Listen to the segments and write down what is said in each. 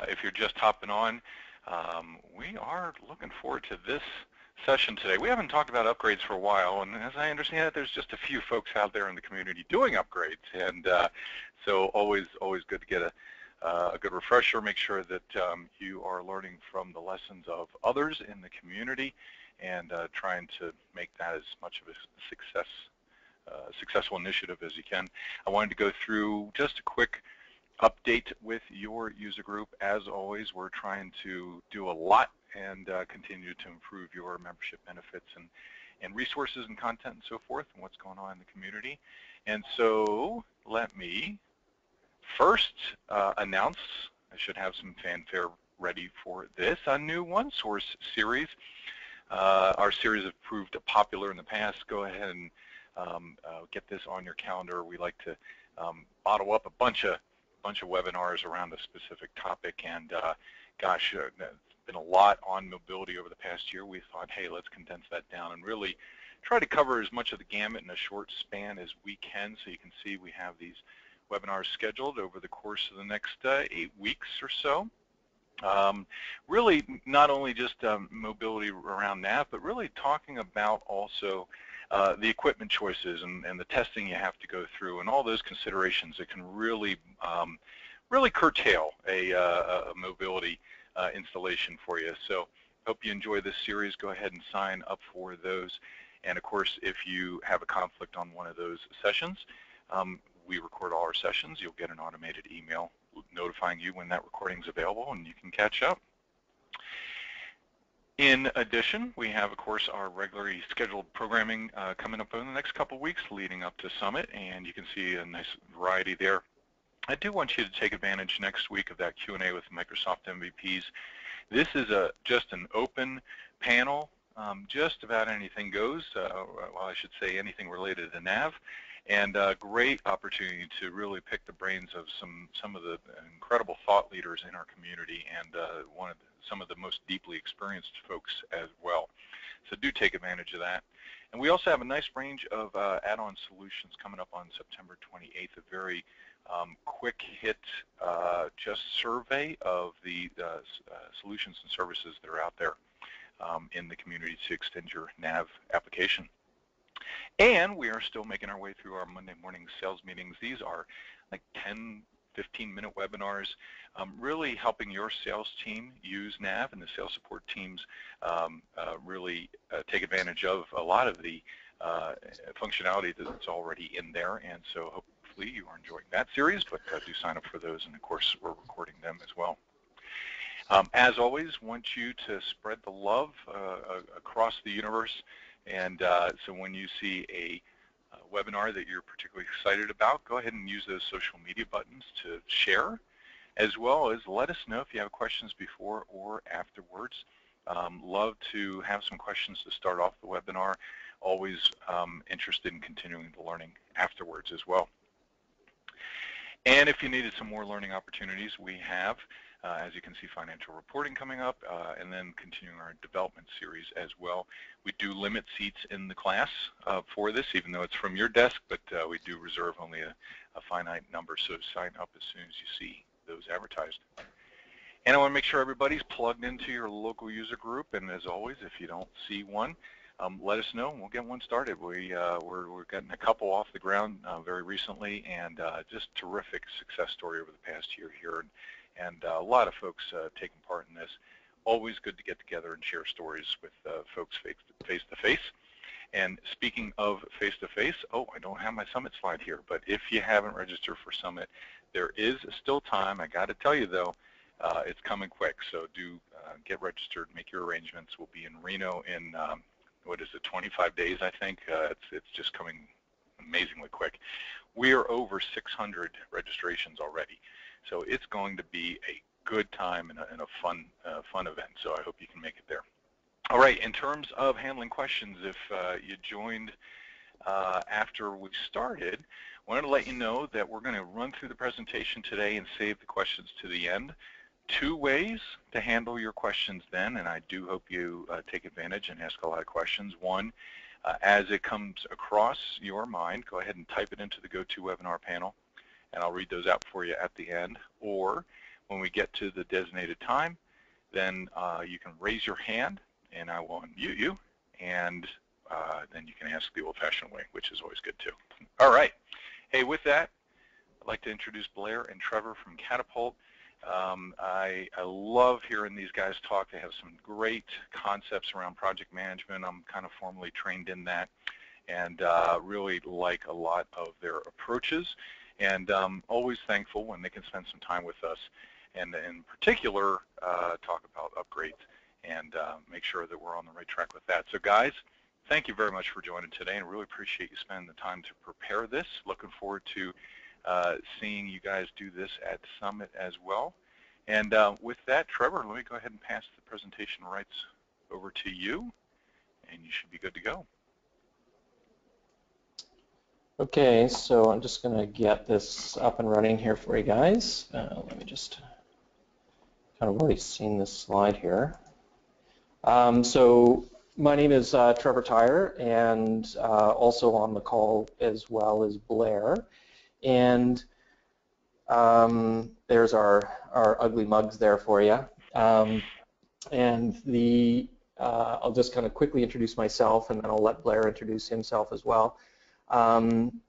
If you're just hopping on, we are looking forward to this session today. We haven't talked about upgrades for a while, and as I understand it, there's just a few folks out there in the community doing upgrades, and so always good to get a good refresher. Make sure that you are learning from the lessons of others in the community, and trying to make that as much of a successful initiative as you can. I wanted to go through just a quick update with your user group. As always, we're trying to do a lot and continue to improve your membership benefits and resources and content and so forth and what's going on in the community. And so let me first announce, I should have some fanfare ready for this, a new OneSource series. Our series have proved popular in the past. Go ahead and get this on your calendar. We like to bottle up a bunch of webinars around a specific topic, and gosh, there's been a lot on mobility over the past year. We thought, hey, let's condense that down and really try to cover as much of the gamut in a short span as we can. So you can see we have these webinars scheduled over the course of the next 8 weeks or so. Really not only just mobility around NAV, but really talking about also the equipment choices and the testing you have to go through and all those considerations that can really really curtail a mobility installation for you. So hope you enjoy this series. Go ahead and sign up for those. And of course, if you have a conflict on one of those sessions, we record all our sessions. You'll get an automated email notifying you when that recording is available, and you can catch up. In addition, we have, of course, our regularly scheduled programming coming up in the next couple of weeks leading up to Summit, and you can see a nice variety there. I do want you to take advantage next week of that Q&A with Microsoft MVPs. This is just an open panel. Just about anything goes, well, I should say anything related to NAV, and a great opportunity to really pick the brains of some of the incredible thought leaders in our community, and some of the most deeply experienced folks as well. So do take advantage of that. And we also have a nice range of add-on solutions coming up on September 28th, a very quick hit just survey of the solutions and services that are out there in the community to extend your NAV application. And we are still making our way through our Monday morning sales meetings. These are like 10, 15-minute webinars, really helping your sales team use NAV and the sales support teams really take advantage of a lot of the functionality that's already in there. And so hopefully you are enjoying that series, but do sign up for those, and of course we're recording them as well. As always, want you to spread the love across the universe, and so when you see a webinar that you're particularly excited about, go ahead and use those social media buttons to share, as well as let us know if you have questions before or afterwards. Love to have some questions to start off the webinar. Always interested in continuing the learning afterwards as well. And if you needed some more learning opportunities, we have, as you can see, financial reporting coming up, and then continuing our development series as well. We do limit seats in the class for this, even though it's from your desk, but we do reserve only a finite number, so sign up as soon as you see those advertised. And I want to make sure everybody's plugged into your local user group, and as always, if you don't see one, let us know and we'll get one started. We're getting a couple off the ground very recently, and just terrific success story over the past year here, and a lot of folks taking part in this. Always good to get together and share stories with folks face to face. And speaking of face to face, oh, I don't have my Summit slide here, but if you haven't registered for Summit, there is still time. I got to tell you though, it's coming quick, so do get registered, make your arrangements. We'll be in Reno in what is it, 25 days, I think. It's just coming amazingly quick. We are over 600 registrations already, so it's going to be a good time and a fun event. So I hope you can make it there. All right, in terms of handling questions, if you joined after we started, I wanted to let you know that we're going to run through the presentation today and save the questions to the end. 2 ways to handle your questions then, and I do hope you take advantage and ask a lot of questions. One, as it comes across your mind, go ahead and type it into the GoToWebinar panel, and I'll read those out for you at the end. Or When we get to the designated time, then you can raise your hand, and I will unmute you, and then you can ask the old-fashioned way, which is always good too. All right. Hey, with that, I'd like to introduce Blair and Trevor from Catapult. I love hearing these guys talk. They have some great concepts around project management. I'm kind of formally trained in that, and really like a lot of their approaches, and always thankful when they can spend some time with us, and in particular talk about upgrades and make sure that we're on the right track with that. So guys, thank you very much for joining today, and really appreciate you spending the time to prepare this. Looking forward to seeing you guys do this at Summit as well. And with that, Trevor, let me go ahead and pass the presentation rights over to you, and you should be good to go. Okay, so I'm just going to get this up and running here for you guys. Let me just kind of already seen this slide here. So my name is Trevor Tyre, and also on the call as well as Blair. And there's our ugly mugs there for you. And I'll just kind of quickly introduce myself, and then I'll let Blair introduce himself as well. I'm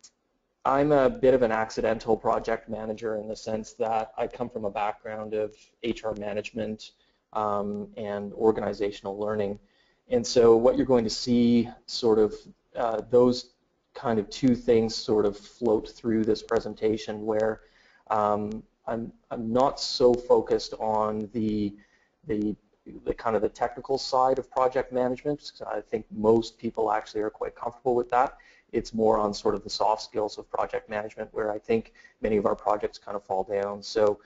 a bit of an accidental project manager in the sense that I come from a background of HR management and organizational learning. And so what you're going to see sort of those kind of two things sort of float through this presentation, where I'm not so focused on the kind of the technical side of project management. I think most people actually are quite comfortable with that. It's more on sort of the soft skills of project management, where I think many of our projects kind of fall down. So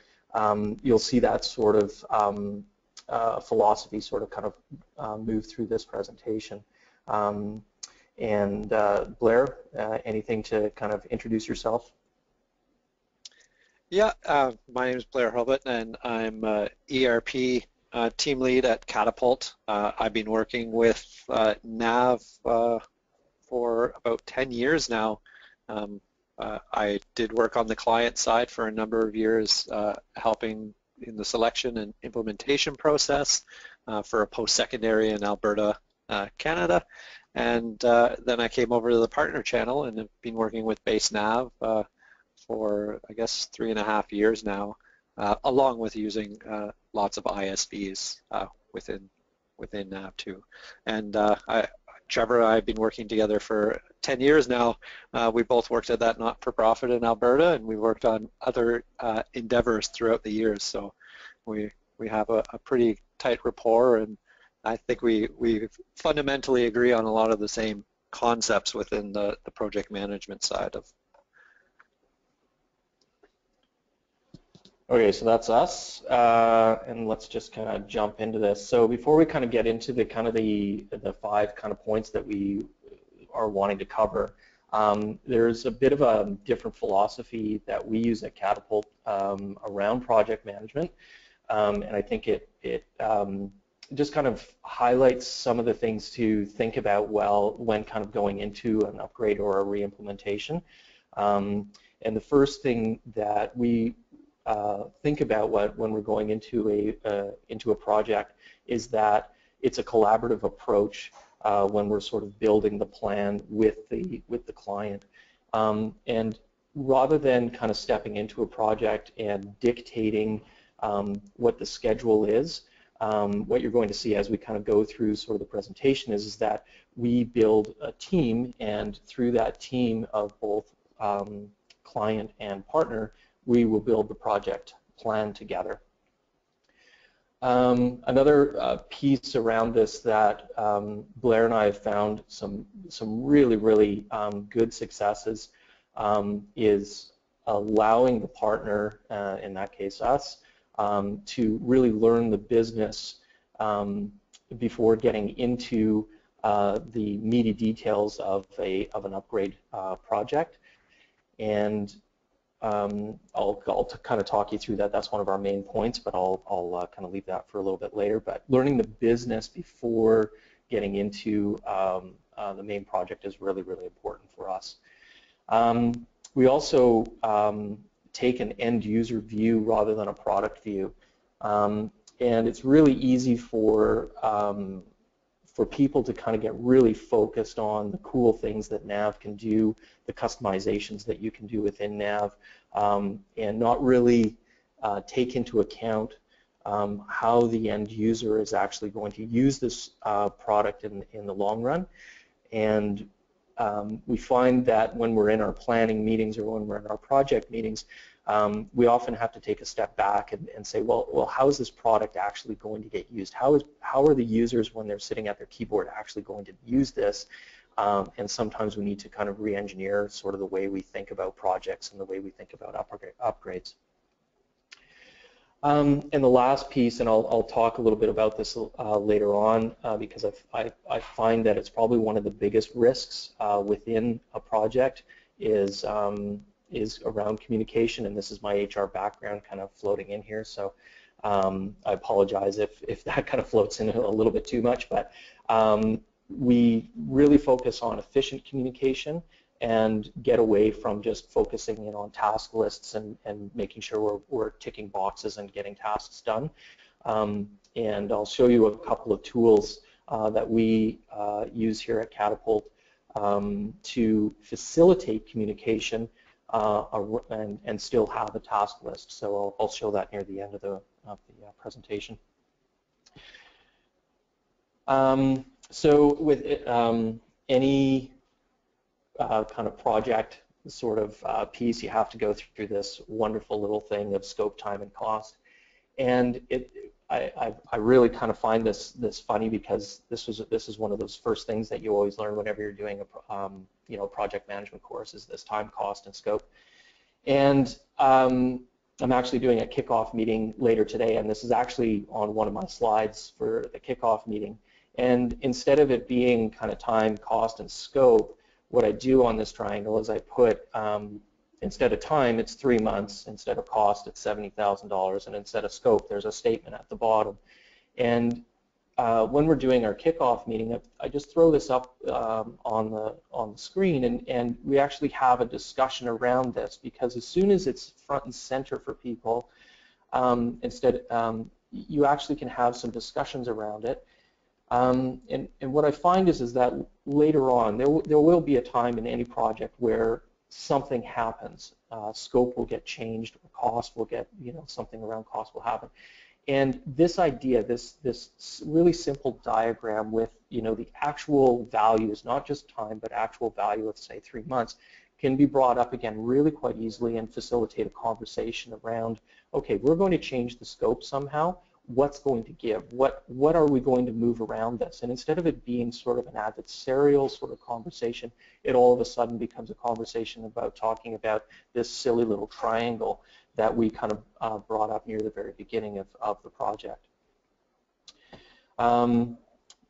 you'll see that sort of philosophy sort of kind of move through this presentation. And Blair, anything to kind of introduce yourself? Yeah, my name is Blair Hurlbut, and I'm ERP team lead at Catapult. I've been working with NAV for about 10 years now. I did work on the client side for a number of years, helping in the selection and implementation process for a post-secondary in Alberta, Canada. And then I came over to the partner channel and have been working with Base NAV for, I guess, 3.5 years now, along with using lots of ISVs within NAV too. And Trevor and I have been working together for 10 years now. We both worked at that not-for-profit in Alberta, and we worked on other endeavors throughout the years. So we have a pretty tight rapport, and I think we fundamentally agree on a lot of the same concepts within the project management side of. Okay, so that's us, and let's just kind of jump into this. So before we kind of get into the kind of the 5 kind of points that we are wanting to cover, there's a bit of a different philosophy that we use at Catapult around project management, and I think it just kind of highlights some of the things to think about when kind of going into an upgrade or a re-implementation. And the first thing that we think about when we're going into a project is that it's a collaborative approach when we're sort of building the plan with the client. And rather than kind of stepping into a project and dictating what the schedule is, what you're going to see as we kind of go through sort of the presentation is that we build a team, and through that team of both client and partner, we will build the project plan together. Another piece around this that Blair and I have found some really good successes is allowing the partner, in that case us, to really learn the business before getting into the meaty details of an upgrade project. And I'll kind of talk you through that. That's one of our main points, but I'll kind of leave that for a little bit later. But learning the business before getting into the main project is really important for us. We also take an end user view rather than a product view. And it's really easy for people to kind of get really focused on the cool things that NAV can do, the customizations that you can do within NAV, and not really take into account how the end user is actually going to use this product in the long run. And we find that when we're in our planning meetings or when we're in our project meetings, we often have to take a step back and say, well, how is this product actually going to get used? How are the users, when they're sitting at their keyboard, actually going to use this? And sometimes we need to kind of re-engineer sort of the way we think about projects and the way we think about upgrades. And the last piece, and I'll talk a little bit about this later on, because I find that it's probably one of the biggest risks within a project is around communication, and this is my HR background kind of floating in here, so I apologize if that kind of floats in a little bit too much, but we really focus on efficient communication and get away from just focusing in on task lists and making sure we're ticking boxes and getting tasks done. And I'll show you a couple of tools that we use here at Catapult to facilitate communication and still have a task list. So I'll show that near the end of the presentation. So with any kind of project sort of piece, you have to go through this wonderful little thing of scope, time, and cost. And I really kind of find this funny, because this is one of those first things that you always learn whenever you're doing a project management course, is this time, cost, and scope. And I'm actually doing a kickoff meeting later today, and this is actually on one of my slides for the kickoff meeting. And instead of it being kind of time, cost, and scope, what I do on this triangle is I put, instead of time, it's 3 months, instead of cost, it's $70,000, and instead of scope, there's a statement at the bottom. And when we're doing our kickoff meeting, I just throw this up on the screen, and we actually have a discussion around this, because as soon as it's front and center for people, you actually can have some discussions around it. And what I find is that later on, there will be a time in any project where something happens. Scope will get changed, or cost will get, something around cost will happen. And this idea, this really simple diagram with, the actual values, not just time, but actual value of, say, 3 months, can be brought up again really quite easily and facilitate a conversation around, okay, we're going to change the scope somehow. What's going to give? What are we going to move around this? And instead of it being sort of an adversarial sort of conversation, it all of a sudden becomes a conversation about talking about this silly little triangle that we kind of brought up near the very beginning of the project.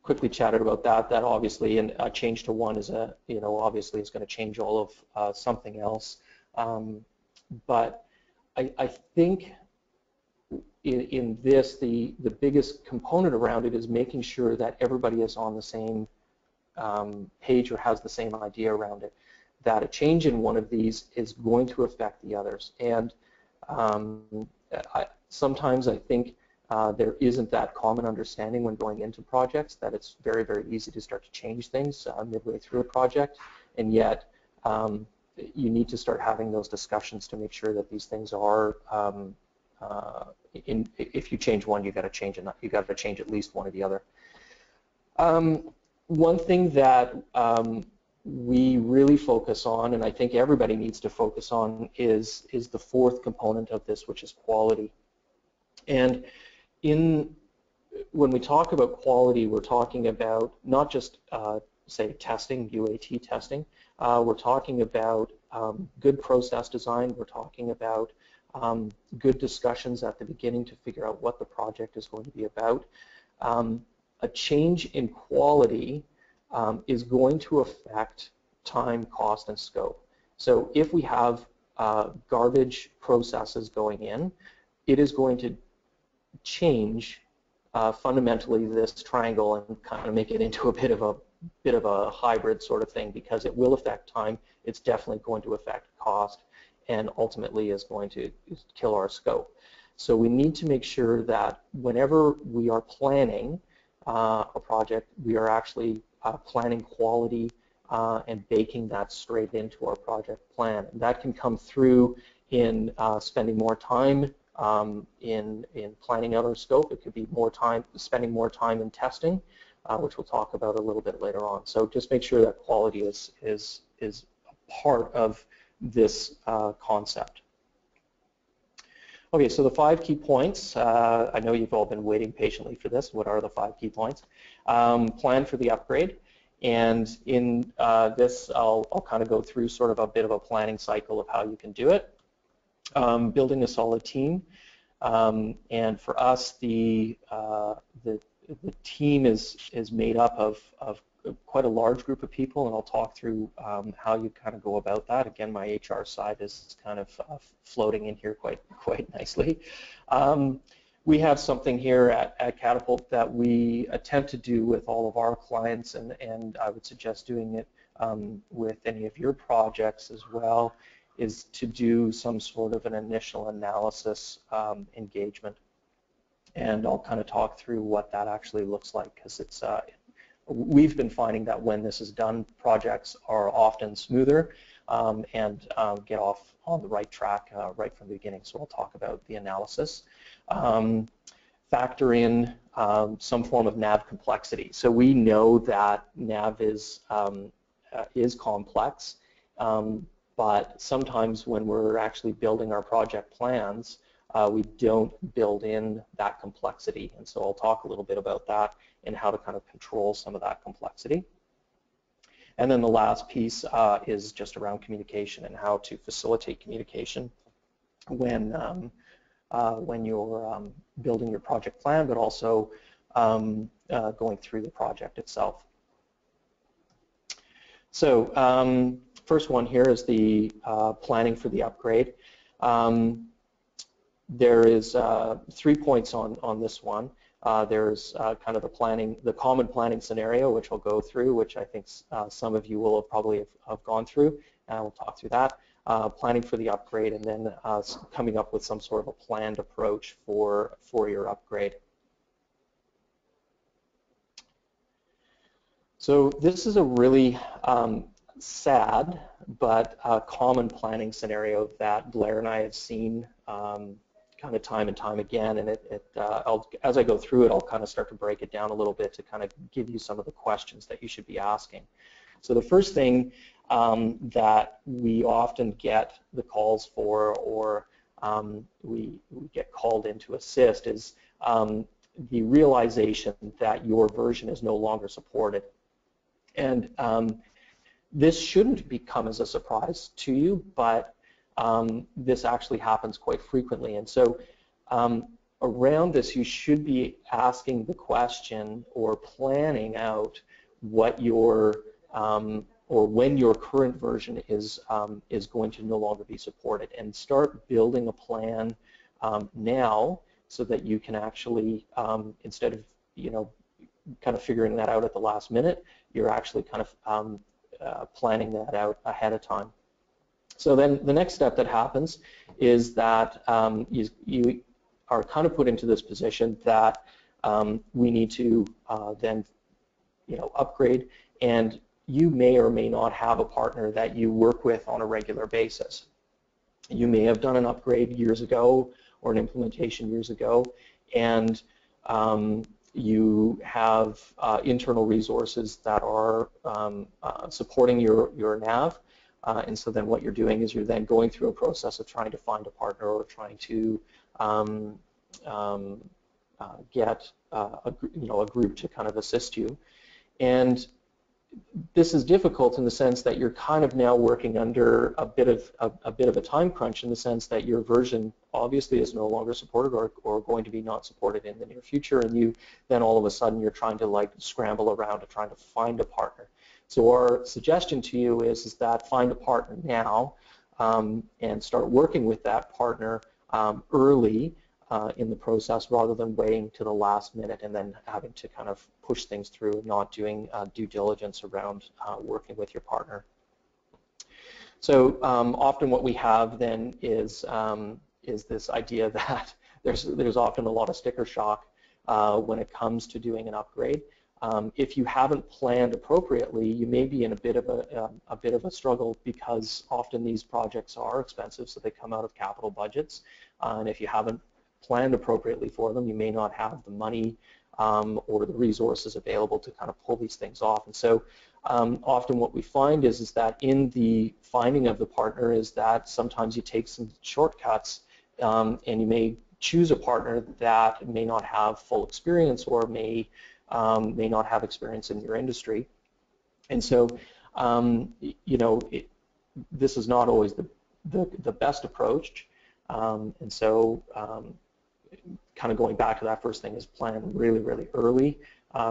Quickly chatted about that. That obviously, and a change to one is obviously is going to change all of something else. But I think in this, the biggest component around it is making sure that everybody is on the same page or has the same idea around it, that a change in one of these is going to affect the others. And sometimes I think there isn't that common understanding when going into projects, that it's very, very easy to start to change things midway through a project, and yet you need to start having those discussions to make sure that these things are if you change one, you got to change at least one or the other. One thing that we really focus on, and I think everybody needs to focus on, is the fourth component of this, which is quality. And when we talk about quality, we're talking about not just say testing, UAT testing. We're talking about good process design. We're talking about good discussions at the beginning to figure out what the project is going to be about. A change in quality is going to affect time, cost, and scope. So if we have garbage processes going in, it is going to change fundamentally this triangle and kind of make it into a bit of a hybrid sort of thing, because it will affect time. It's definitely going to affect cost, and ultimately is going to kill our scope. So we need to make sure that whenever we are planning a project, we are actually planning quality and baking that straight into our project plan. And that can come through in spending more time in planning out our scope. It could be spending more time in testing, which we'll talk about a little bit later on. So just make sure that quality is a part of this concept. Okay, so the 5 key points. I know you've all been waiting patiently for this. What are the 5 key points? Plan for the upgrade. And in this, I'll kind of go through sort of a bit of a planning cycle of how you can do it. Building a solid team. And for us, the team is made up of quite a large group of people, and I'll talk through how you kind of go about that. Again, my HR side is kind of floating in here quite nicely. We have something here at Catapult that we attempt to do with all of our clients, and I would suggest doing it with any of your projects as well, is to do some sort of an initial analysis engagement. And I'll kind of talk through what that actually looks like, because it's we've been finding that when this is done, projects are often smoother and get off on the right track right from the beginning. So I'll talk about the analysis. Factor in some form of NAV complexity. So we know that NAV is complex, but sometimes when we're actually building our project plans, we don't build in that complexity. And so I'll talk a little bit about that and how to kind of control some of that complexity. And then the last piece is just around communication and how to facilitate communication when you're building your project plan, but also going through the project itself. So first one here is the planning for the upgrade. There is 3 points on this one. There's kind of the common planning scenario, which I'll go through, which I think some of you will probably have gone through, and we'll talk through that. Planning for the upgrade, and then coming up with some sort of a planned approach for your upgrade. So this is a really sad but common planning scenario that Blair and I have seen kind of time and time again, and as I go through it, I'll kind of start to break it down a little bit to kind of give you some of the questions that you should be asking. So the first thing that we often get the calls for, or we get called in to assist, is the realization that your version is no longer supported. And this shouldn't become as a surprise to you, but this actually happens quite frequently. And so around this, you should be asking the question or planning out what your or when your current version is going to no longer be supported, and start building a plan now so that you can actually, instead of kind of figuring that out at the last minute, you're actually kind of planning that out ahead of time. So then the next step that happens is that you are kind of put into this position that we need to then upgrade, and you may or may not have a partner that you work with on a regular basis. You may have done an upgrade years ago or an implementation years ago, and you have internal resources that are supporting your NAV. And so then what you're doing is you're then going through a process of trying to find a partner or trying to get a group to kind of assist you. And this is difficult in the sense that you're kind of now working under a bit of a time crunch, in the sense that your version obviously is no longer supported or going to be not supported in the near future, and you then all of a sudden you're trying to like scramble around to trying to find a partner. So our suggestion to you is that find a partner now and start working with that partner early in the process, rather than waiting to the last minute and then having to kind of push things through and not doing due diligence around working with your partner. So often what we have then is this idea that there's often a lot of sticker shock when it comes to doing an upgrade. If you haven't planned appropriately, you may be in a bit of a struggle, because often these projects are expensive, so they come out of capital budgets. And if you haven't planned appropriately for them, you may not have the money or the resources available to kind of pull these things off. And so often what we find is that in the finding of the partner is that sometimes you take some shortcuts, and you may choose a partner that may not have full experience or may not have experience in your industry. And so, you know, this is not always the best approach. And so, kind of going back to that first thing is plan really, really early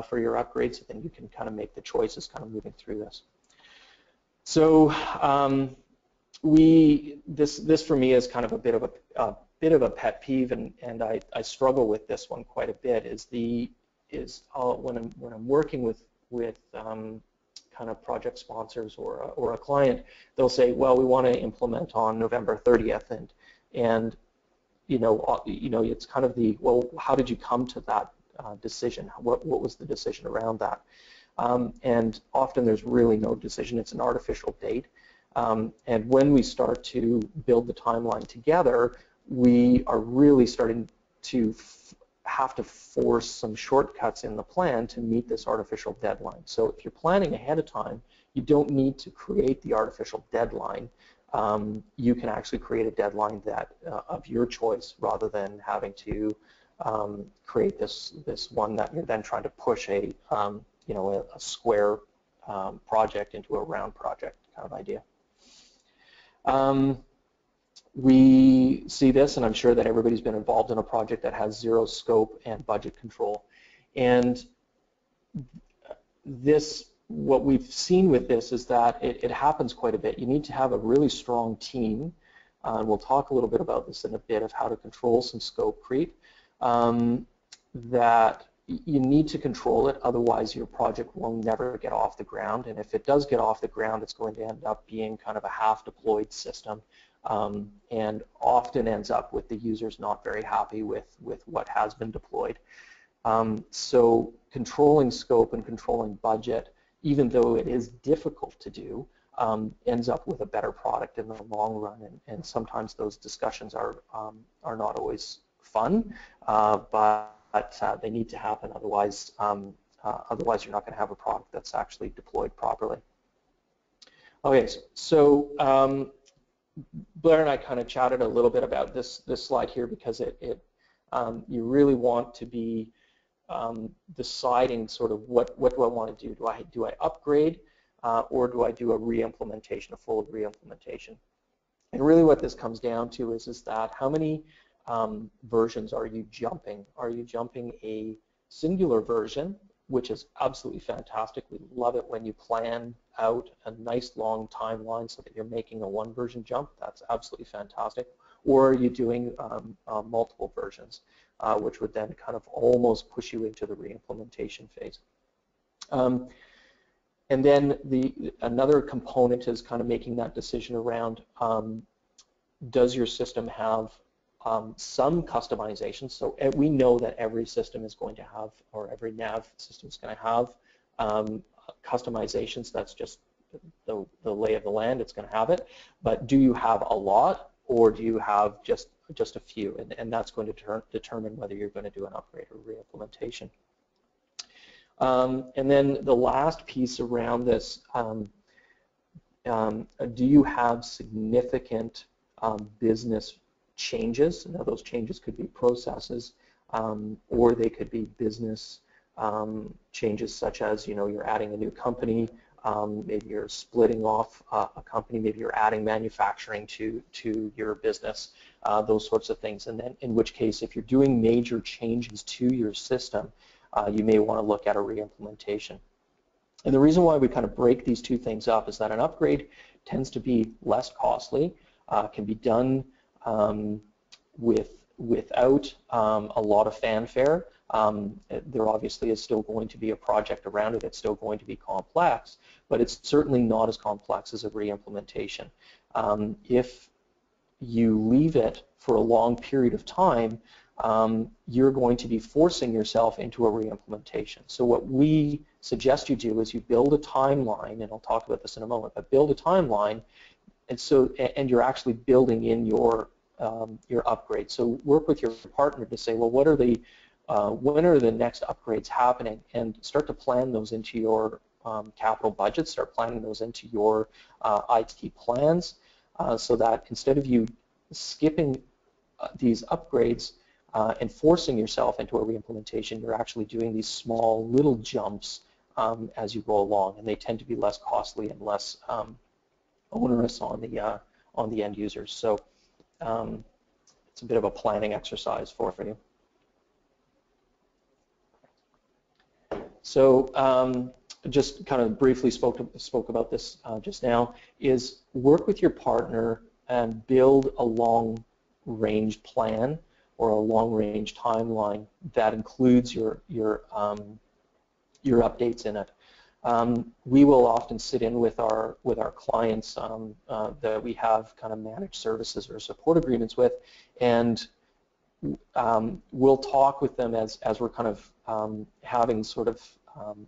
for your upgrades, so then you can kind of make the choices kind of moving through this. So this for me is kind of a bit of a pet peeve, and I struggle with this one quite a bit. When I'm working with kind of project sponsors or a client, they'll say, well, we want to implement on November 30th, and you know it's kind of well, how did you come to that decision? What was the decision around that? And often there's really no decision. It's an artificial date. And when we start to build the timeline together, we are really starting to have to force some shortcuts in the plan to meet this artificial deadline. So if you're planning ahead of time, you don't need to create the artificial deadline. You can actually create a deadline that of your choice, rather than having to create this one that you're then trying to push a square project into a round project kind of idea. We see this, and I'm sure that everybody's been involved in a project that has zero scope and budget control. And what we've seen with this is that it happens quite a bit. You need to have a really strong team, and we'll talk a little bit about this in a bit, of how to control some scope creep. That you need to control it, otherwise your project will never get off the ground. And if it does get off the ground, it's going to end up being kind of a half-deployed system, and often ends up with the users not very happy with what has been deployed. So controlling scope and controlling budget, even though it is difficult to do, ends up with a better product in the long run. And sometimes those discussions are not always fun, but they need to happen. Otherwise, you're not going to have a product that's actually deployed properly. Okay, so Blair and I kind of chatted a little bit about this slide here, because you really want to be deciding sort of what do I want to do. Do I upgrade, or do I do a re-implementation, a full re-implementation? And really what this comes down to is that how many versions are you jumping? Are you jumping a singular version, which is absolutely fantastic. We love it when you plan out a nice long timeline so that you're making a one version jump. That's absolutely fantastic. Or are you doing multiple versions, which would then kind of almost push you into the re-implementation phase. And then another component is kind of making that decision around, does your system have some customization? So we know that every system is going to have, or every NAV system is going to have customizations. That's just the lay of the land. It's going to have it. But do you have a lot, or do you have just a few? And that's going to determine whether you're going to do an upgrade or re-implementation. And then the last piece around this, do you have significant business changes? Now those changes could be processes, or they could be business changes, such as, you're adding a new company, maybe you're splitting off a company, maybe you're adding manufacturing to your business, those sorts of things. And then in which case, if you're doing major changes to your system, you may want to look at a re-implementation. And the reason why we kind of break these two things up is that an upgrade tends to be less costly, can be done without a lot of fanfare, There obviously is still going to be a project around it. It's still going to be complex, but it's certainly not as complex as a re-implementation. If you leave it for a long period of time, you're going to be forcing yourself into a re-implementation. So what we suggest you do is you build a timeline, and I'll talk about this in a moment, but build a timeline, and you're actually building in your upgrade. So work with your partner to say, well, what are the when are the next upgrades happening, and start to plan those into your capital budget, start planning those into your IT plans, so that instead of you skipping these upgrades and forcing yourself into a re-implementation, you're actually doing these small little jumps as you go along, and they tend to be less costly and less onerous on the end users. So it's a bit of a planning exercise for you. So just kind of briefly spoke about this just now, is work with your partner and build a long-range plan or a long-range timeline that includes your updates in it. We will often sit in with our clients that we have kind of managed services or support agreements with, and we'll talk with them as we're kind of having sort of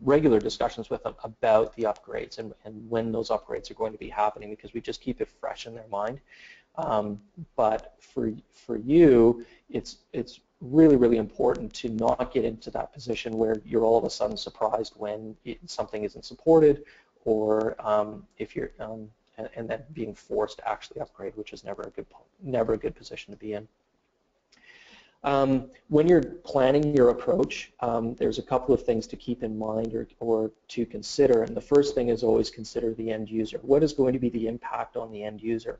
regular discussions with them about the upgrades and when those upgrades are going to be happening, because we just keep it fresh in their mind. But for you, it's really, really important to not get into that position where you're all of a sudden surprised when something isn't supported, or if you're and then being forced to actually upgrade, which is never a good position to be in. When you're planning your approach, there's a couple of things to keep in mind or to consider, and the first thing is always consider the end user. What is going to be the impact on the end user?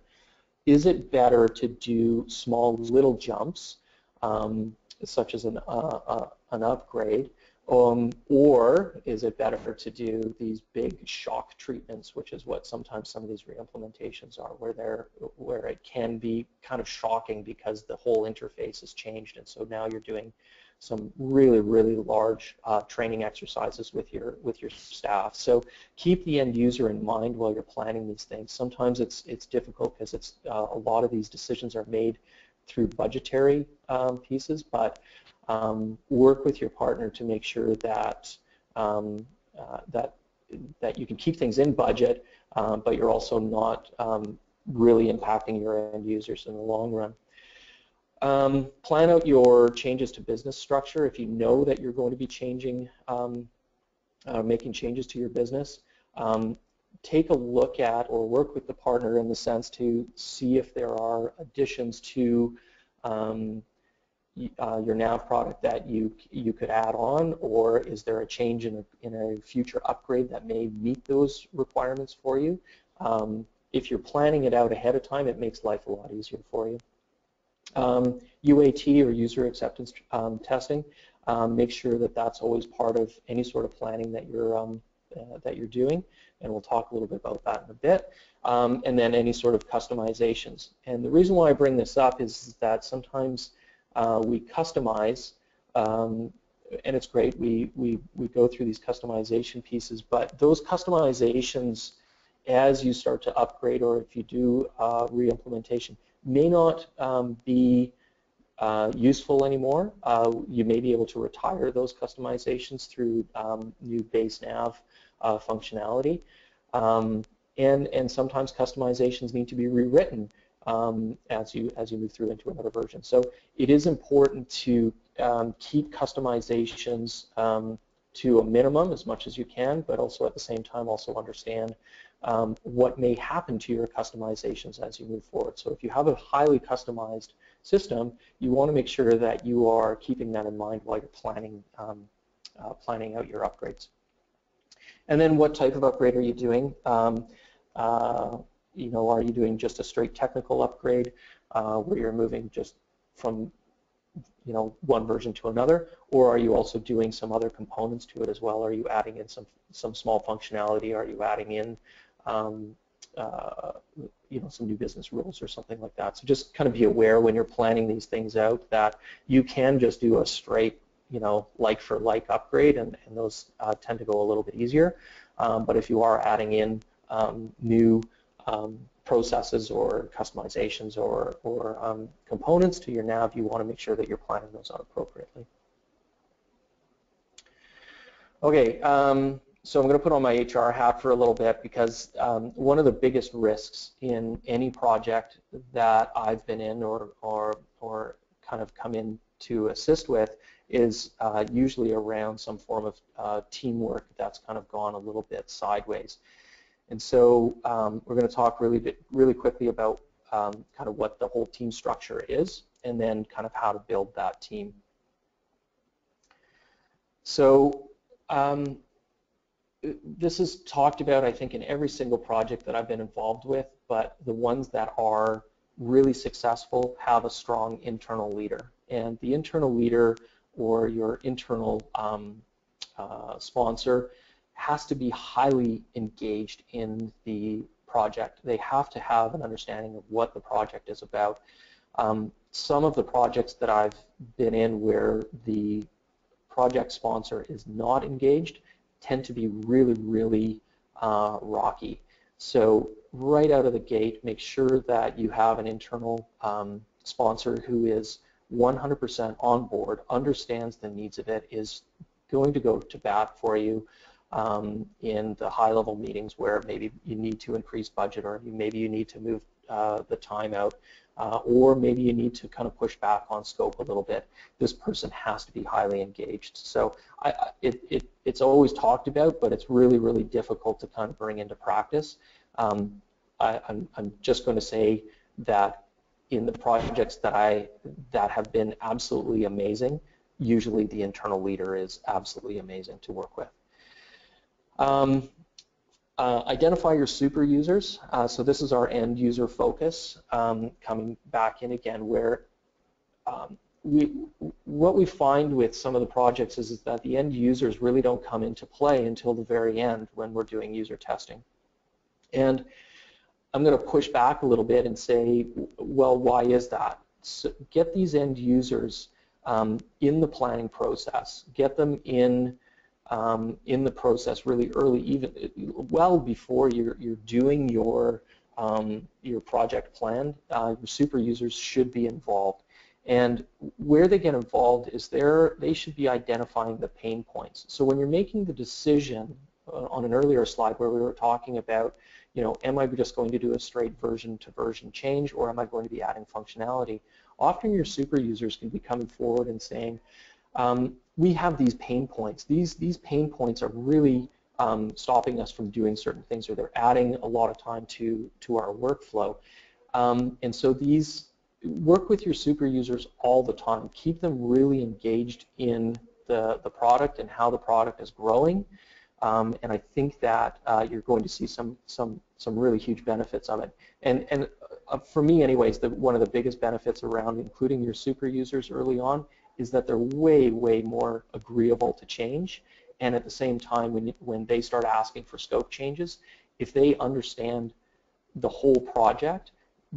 Is it better to do small little jumps, such as an upgrade, or is it better to do these big shock treatments, which is what sometimes some of these re-implementations are, where it can be kind of shocking because the whole interface has changed, and so now you're doing some really, really large training exercises with your staff. So keep the end user in mind while you're planning these things. Sometimes it's difficult because it's a lot of these decisions are made through budgetary pieces, but work with your partner to make sure that that you can keep things in budget, but you're also not really impacting your end users in the long run. Plan out your changes to business structure. If you know that you're going to be changing, making changes to your business, take a look at or work with the partner in the sense to see if there are additions to your NAV product that you could add on, or is there a change in a future upgrade that may meet those requirements for you. If you're planning it out ahead of time, it makes life a lot easier for you. UAT, or user acceptance testing, make sure that that's always part of any sort of planning that you're doing, and we'll talk a little bit about that in a bit. And then any sort of customizations. And the reason why I bring this up is that sometimes we customize, and it's great. We go through these customization pieces, but those customizations, as you start to upgrade, or if you do re-implementation, may not be useful anymore. You may be able to retire those customizations through new base NAV functionality, and sometimes customizations need to be rewritten as you move through into another version. So it is important to keep customizations to a minimum as much as you can, but also at the same time also understand what may happen to your customizations as you move forward. So if you have a highly customized system, you want to make sure that you are keeping that in mind while you're planning out your upgrades. And then what type of upgrade are you doing? You know, are you doing just a straight technical upgrade where you're moving just from one version to another, or are you also doing some other components to it as well? Are you adding in some small functionality? Are you adding in some new business rules or something like that? So just kind of be aware when you're planning these things out that you can just do a straight like for like upgrade, and those tend to go a little bit easier. But if you are adding in new processes or customizations or components to your nav, you want to make sure that you're planning those out appropriately. Okay, so I'm going to put on my HR hat for a little bit, because one of the biggest risks in any project that I've been in or kind of come in to assist with is usually around some form of teamwork that's kind of gone a little bit sideways. And so we're going to talk really quickly about kind of what the whole team structure is, and then kind of how to build that team. So this is talked about, I think, in every single project that I've been involved with, but the ones that are really successful have a strong internal leader. And the internal leader, or your internal sponsor, has to be highly engaged in the project. They have to have an understanding of what the project is about. Some of the projects that I've been in where the project sponsor is not engaged tend to be really rocky. So right out of the gate, make sure that you have an internal sponsor who is 100% on board, understands the needs of it, is going to go to bat for you in the high-level meetings where maybe you need to increase budget, or maybe you need to move the time out, or maybe you need to kind of push back on scope a little bit. This person has to be highly engaged. So it's always talked about, but it's really difficult to kind of bring into practice. I'm just going to say that in the projects that have been absolutely amazing, usually the internal leader is absolutely amazing to work with. Identify your super users. So this is our end user focus, coming back in again, where what we find with some of the projects is that the end users really don't come into play until the very end when we're doing user testing. And I'm going to push back a little bit and say, well, why is that? So get these end users in the planning process. Get them in the process really early, even well before you're doing your project plan. Your super users should be involved, and where they get involved is they should be identifying the pain points. So when you're making the decision on an earlier slide where we were talking about, am I just going to do a straight version to version change, or am I going to be adding functionality? Often your super users can be coming forward and saying, we have these pain points. These pain points are really stopping us from doing certain things, or they're adding a lot of time to our workflow. And so work with your super users all the time. Keep them really engaged in the product and how the product is growing. And I think that you're going to see some really huge benefits of it. And for me, anyways, one of the biggest benefits around including your super users early on is that they're way more agreeable to change. And at the same time, when they start asking for scope changes, if they understand the whole project,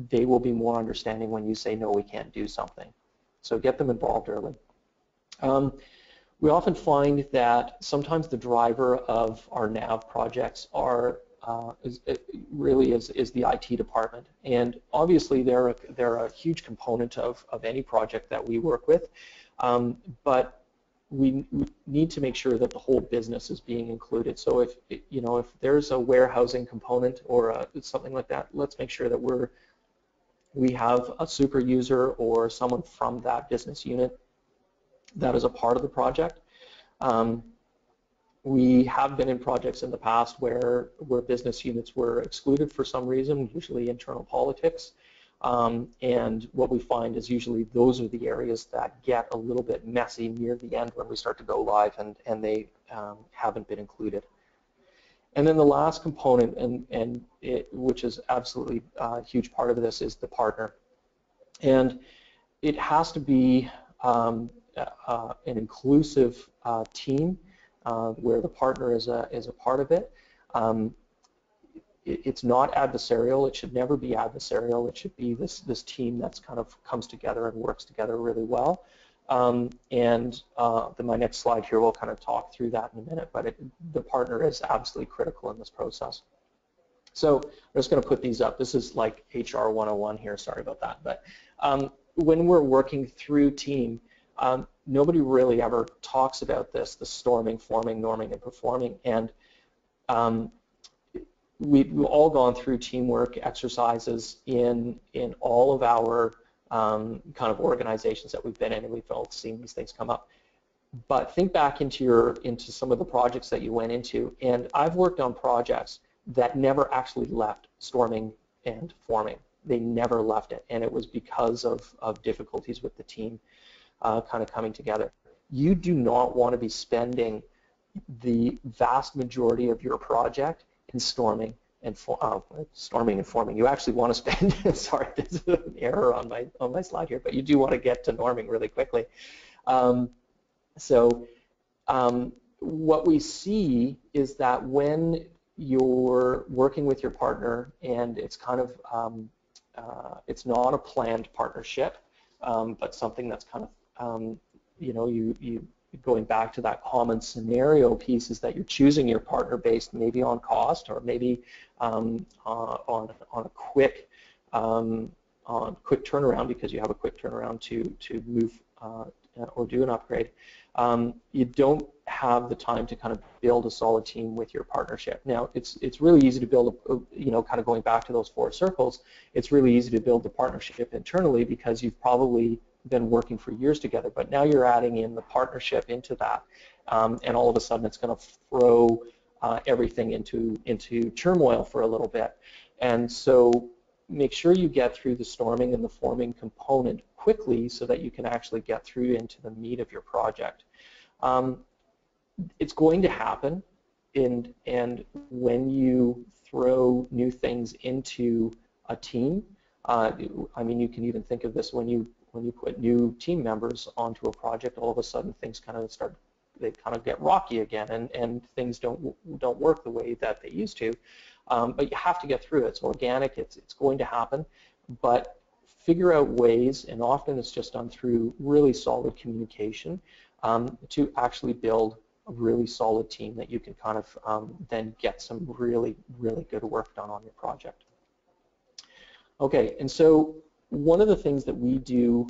they will be more understanding when you say, no, we can't do something. So get them involved early. We often find that sometimes the driver of our NAV projects is the IT department, and obviously they're a huge component of any project that we work with, but we need to make sure that the whole business is being included. So if there's a warehousing component or something like that, let's make sure that we have a super user or someone from that business unit that is a part of the project. We have been in projects in the past where business units were excluded for some reason, usually internal politics, and what we find is usually those are the areas that get a little bit messy near the end when we start to go live, and they haven't been included. And then the last component, which is absolutely a huge part of this, is the partner. And it has to be an inclusive team where the partner is a part of it. It's not adversarial. It should never be adversarial. It should be this team that's kind of comes together and works together really well. My next slide here will kind of talk through that in a minute, but the partner is absolutely critical in this process. So I'm just going to put these up. This is like HR 101 here, sorry about that. But when we're working through team, nobody really ever talks about this, the storming, forming, norming, and performing. And we've all gone through teamwork exercises in all of our kind of organizations that we've been in, and we've all seen these things come up. But think back into some of the projects that you went into, and I've worked on projects that never actually left storming and forming. They never left it, and it was because of difficulties with the team kind of coming together. You do not want to be spending the vast majority of your project in storming and forming. You actually want to spend, sorry, there's an error on my slide here, but you do want to get to norming really quickly. What we see is that when you're working with your partner and it's kind of it's not a planned partnership, but something that's kind of you going back to that common scenario piece, is that you're choosing your partner based maybe on cost, or maybe on a quick turnaround, because you have a quick turnaround to move or do an upgrade. You don't have the time to kind of build a solid team with your partnership. Now, it's really easy to build, kind of going back to those 4 circles, it's really easy to build the partnership internally because you've probably been working for years together, but now you're adding in the partnership into that, and all of a sudden it's going to throw everything into turmoil for a little bit. And so make sure you get through the storming and the forming component quickly so that you can actually get through into the meat of your project. It's going to happen, and when you throw new things into a team, I mean, you can even think of this when you put new team members onto a project, all of a sudden things kind of get rocky again, and things don't work the way that they used to. But you have to get through it. It's organic. It's going to happen, but figure out ways, and often it's just done through really solid communication, to actually build a really solid team that you can kind of then get some really, really good work done on your project. Okay, and so one of the things that we do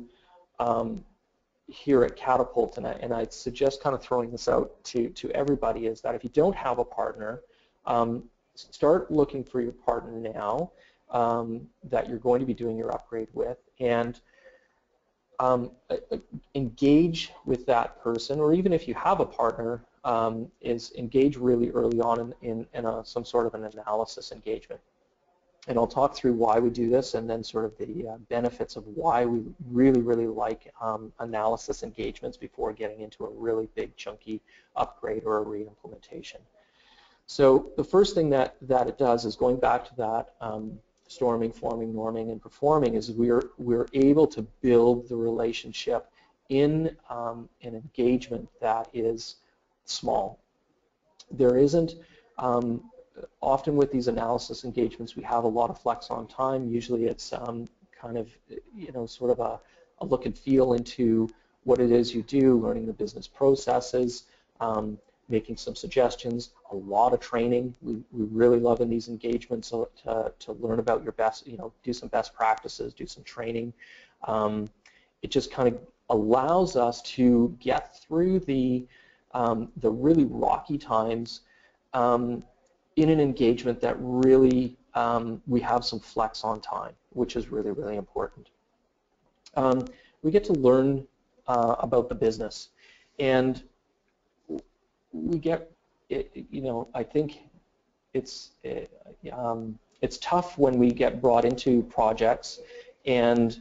here at Catapult, and I'd suggest kind of throwing this out to everybody, is that if you don't have a partner, start looking for your partner now that you're going to be doing your upgrade with, and engage with that person, or even if you have a partner, is engage really early on in some sort of an analysis engagement. And I'll talk through why we do this, and then sort of the benefits of why we really, really like analysis engagements before getting into a really big chunky upgrade or a re-implementation. So the first thing that it does is, going back to that storming, forming, norming, and performing, is we're able to build the relationship in an engagement that is small. There isn't often with these analysis engagements, we have a lot of flex on time. Usually it's kind of, sort of a look and feel into what it is you do, learning the business processes, making some suggestions, a lot of training. We really love in these engagements to learn about your best, do some best practices, do some training. It just kind of allows us to get through the really rocky times in an engagement that really we have some flex on time, which is really, really important. We get to learn about the business, and we get, I think it's tough when we get brought into projects and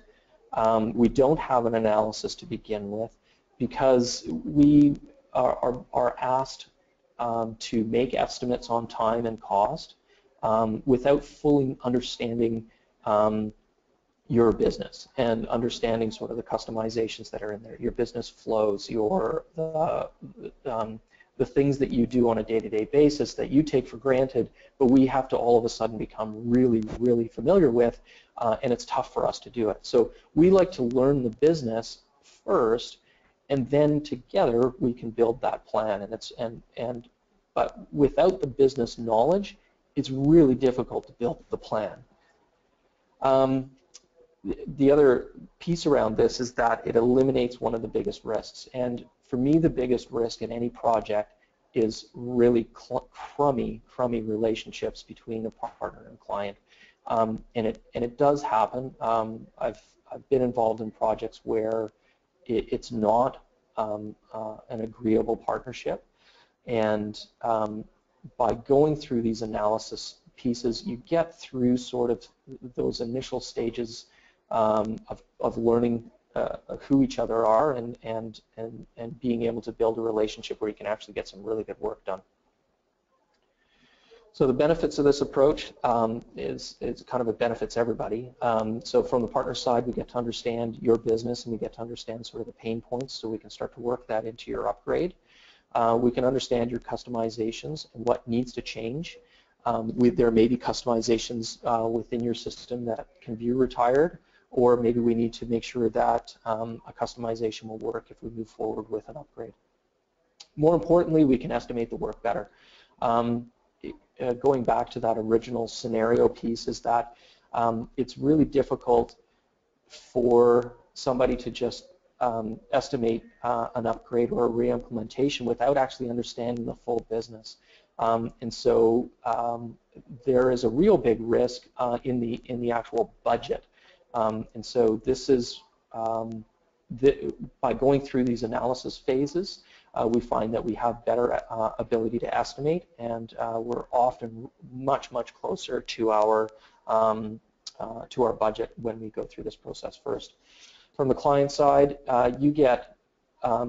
we don't have an analysis to begin with, because we are asked to make estimates on time and cost without fully understanding your business and understanding sort of the customizations that are in there, your business flows, the things that you do on a day-to-day basis that you take for granted, but we have to all of a sudden become really, really familiar with, and it's tough for us to do it. So we like to learn the business first and then together we can build that plan. But without the business knowledge, it's really difficult to build the plan. The other piece around this is that it eliminates one of the biggest risks. And for me, the biggest risk in any project is really crummy relationships between a partner and client. And it does happen. I've been involved in projects where it's not an agreeable partnership. And by going through these analysis pieces, you get through sort of those initial stages of learning who each other are and being able to build a relationship where you can actually get some really good work done. So the benefits of this approach is kind of it benefits everybody. So from the partner side, we get to understand your business and we get to understand sort of the pain points, so we can start to work that into your upgrade. We can understand your customizations and what needs to change. There may be customizations within your system that can be retired, or maybe we need to make sure that a customization will work if we move forward with an upgrade. More importantly, we can estimate the work better. Going back to that original scenario piece is that it's really difficult for somebody to just estimate an upgrade or a re-implementation without actually understanding the full business. And so there is a real big risk in the actual budget. And so this is, by going through these analysis phases, we find that we have better ability to estimate, and we're often much closer to our budget when we go through this process first. From the client side, you get a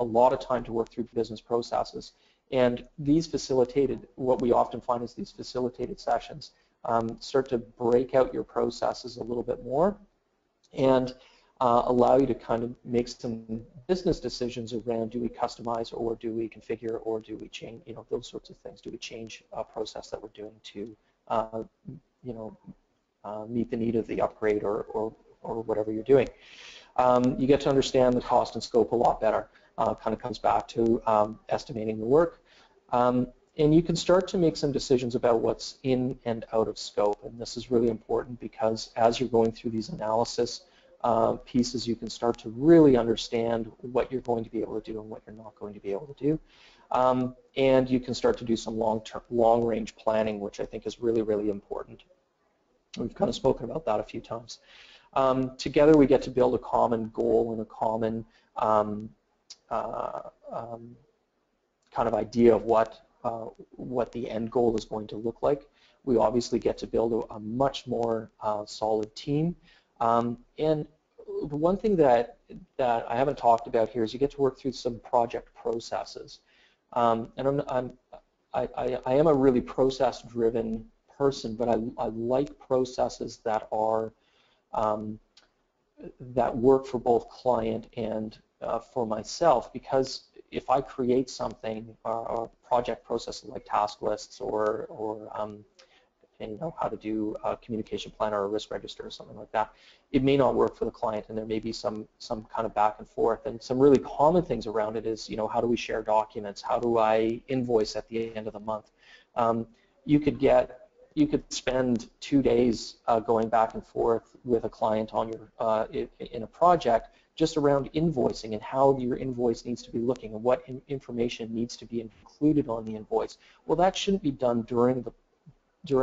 lot of time to work through business processes, and these facilitated, what we often find is these facilitated sessions start to break out your processes a little bit more and allow you to kind of make some business decisions around, do we customize or do we configure or do we change, those sorts of things. Do we change a process that we're doing to, meet the need of the upgrade or whatever you're doing. You get to understand the cost and scope a lot better. Kind of comes back to estimating the work. And you can start to make some decisions about what's in and out of scope. And this is really important because as you're going through these analysis pieces, you can start to really understand what you're going to be able to do and what you're not going to be able to do. And you can start to do some long-range planning, which I think is really important. We've kind of spoken about that a few times. Together we get to build a common goal and a common kind of idea of what the end goal is going to look like. We obviously get to build a much more solid team. And the one thing that I haven't talked about here is you get to work through some project processes. And I am a really process-driven person, but I like processes that are that work for both client and for myself, because if I create something, a project process like task lists or how to do a communication plan or a risk register or something like that, it may not work for the client, and there may be some kind of back and forth. And some really common things around it is, how do we share documents? How do I invoice at the end of the month? You could spend 2 days going back and forth with a client on your in a project just around invoicing and how your invoice needs to be looking and what information needs to be included on the invoice. Well, that shouldn't be done during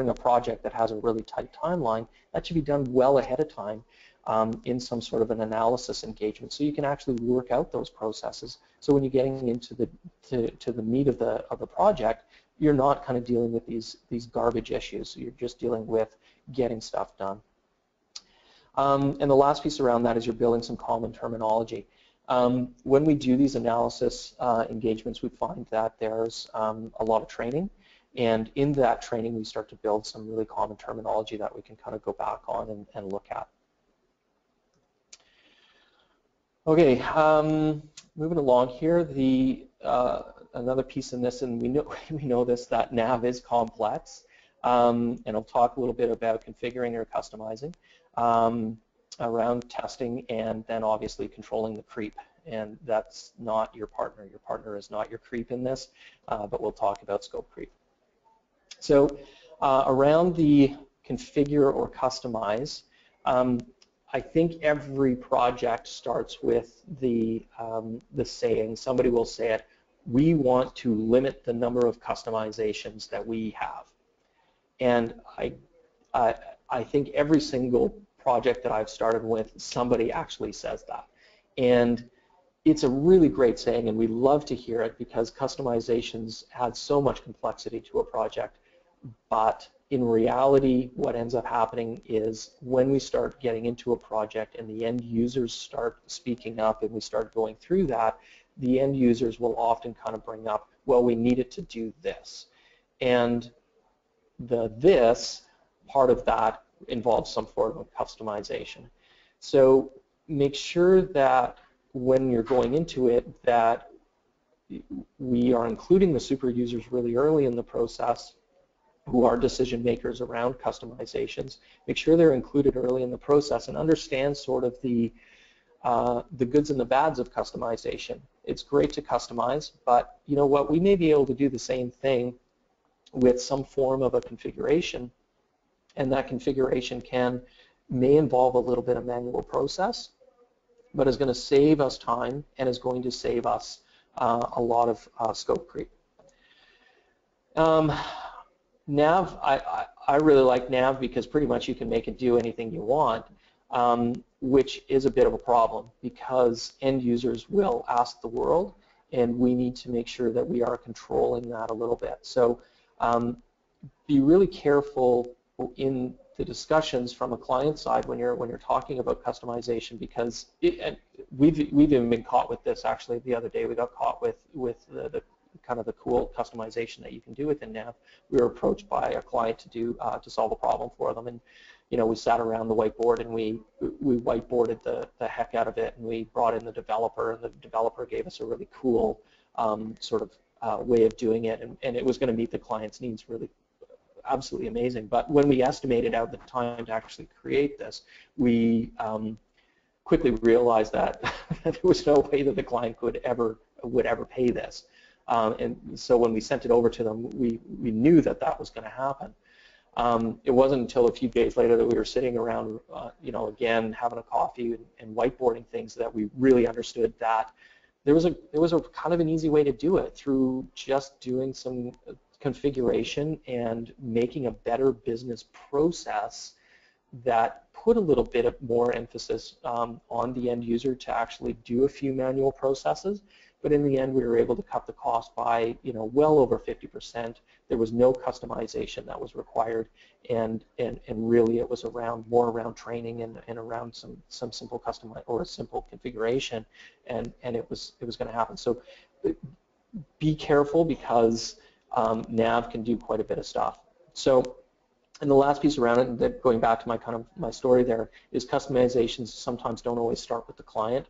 a project that has a really tight timeline. That should be done well ahead of time in some sort of an analysis engagement, so you can actually work out those processes. So when you're getting into the meat of the project, you're not kind of dealing with these garbage issues. So you're just dealing with getting stuff done. And the last piece around that is you're building some common terminology. When we do these analysis engagements, we find that there's a lot of training, and in that training we start to build some really common terminology that we can kind of go back on and look at. Okay, moving along here, another piece in this, and we know this, that NAV is complex, and I'll talk a little bit about configuring or customizing around testing, and then obviously controlling the creep. and that's not your partner. Your partner is not your creep in this, but we'll talk about scope creep. So around the configure or customize, I think every project starts with the saying, somebody will say it, we want to limit the number of customizations that we have. And I think every single project that I've started with, somebody actually says that. And it's a really great saying, and we love to hear it because customizations add so much complexity to a project. But in reality, what ends up happening is when we start getting into a project and the end users start speaking up and we start going through that, the end users will often kind of bring up, well, we needed to do this. And the this part of that involves some form of customization. So make sure that when you're going into it that we are including the super users really early in the process who are decision makers around customizations. Make sure they're included early in the process and understand sort of the goods and the bads of customization. It's great to customize, but you know what, we may be able to do the same thing with some form of a configuration, and that configuration may involve a little bit of manual process, but is going to save us time and is going to save us a lot of scope creep. NAV, I really like NAV because pretty much you can make it do anything you want, which is a bit of a problem because end users will ask the world, and we need to make sure that we are controlling that a little bit. So be really careful in the discussions from a client side when you're talking about customization, because we've even been caught with this. Actually, the other day we got caught with the kind of the cool customization that you can do within NAV. We were approached by a client to solve a problem for them, and you know, we sat around the whiteboard and we whiteboarded the heck out of it, and we brought in the developer, and the developer gave us a really cool sort of way of doing it, and it was going to meet the client's needs really absolutely amazing. But when we estimated out the time to actually create this, we quickly realized that there was no way that the client would ever pay this. And so when we sent it over to them, we knew that that was going to happen. It wasn't until a few days later that we were sitting around, you know, again having a coffee and whiteboarding things that we really understood that there was a kind of an easy way to do it through just doing some configuration and making a better business process that put a little bit of more emphasis on the end user to actually do a few manual processes. But in the end, we were able to cut the cost by, you know, well over 50%. There was no customization that was required, and really it was more around training and around some simple customize or a simple configuration, and it was going to happen. So be careful because NAV can do quite a bit of stuff. So, and the last piece around it, and going back to my story there, is customizations sometimes don't always start with the client.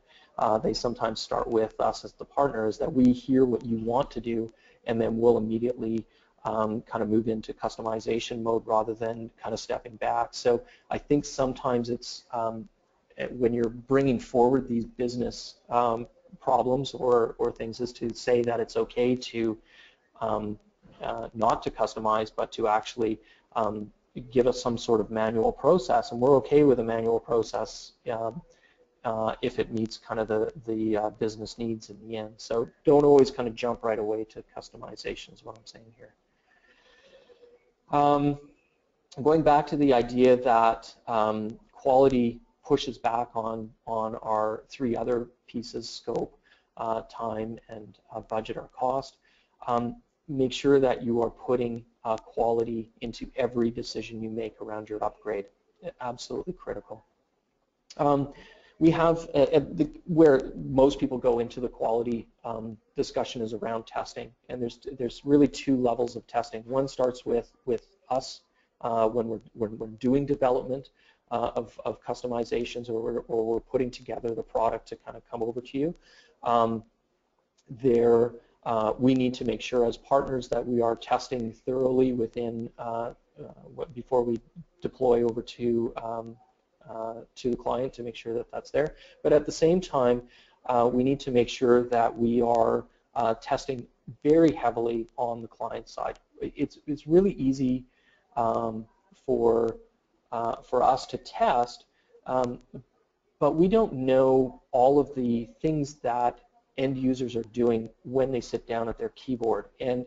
They sometimes start with us as the partners, that we hear what you want to do, and then we'll immediately kind of move into customization mode rather than kind of stepping back. So I think sometimes it's when you're bringing forward these business problems or things, is to say that it's okay to not to customize, but to actually give us some sort of manual process, and we're okay with a manual process if it meets kind of the business needs in the end. So don't always kind of jump right away to customization is what I'm saying here. Going back to the idea that quality pushes back on our three other pieces: scope, time, and budget or cost. Make sure that you are putting quality into every decision you make around your upgrade. Absolutely critical. We have where most people go into the quality discussion is around testing, and there's really two levels of testing. One starts with us when we're doing development of customizations, or we're putting together the product to kind of come over to you. We need to make sure as partners that we are testing thoroughly within before we deploy over to to the client to make sure that that's there. But at the same time, we need to make sure that we are testing very heavily on the client side. It's really easy for us to test, but we don't know all of the things that end users are doing when they sit down at their keyboard. And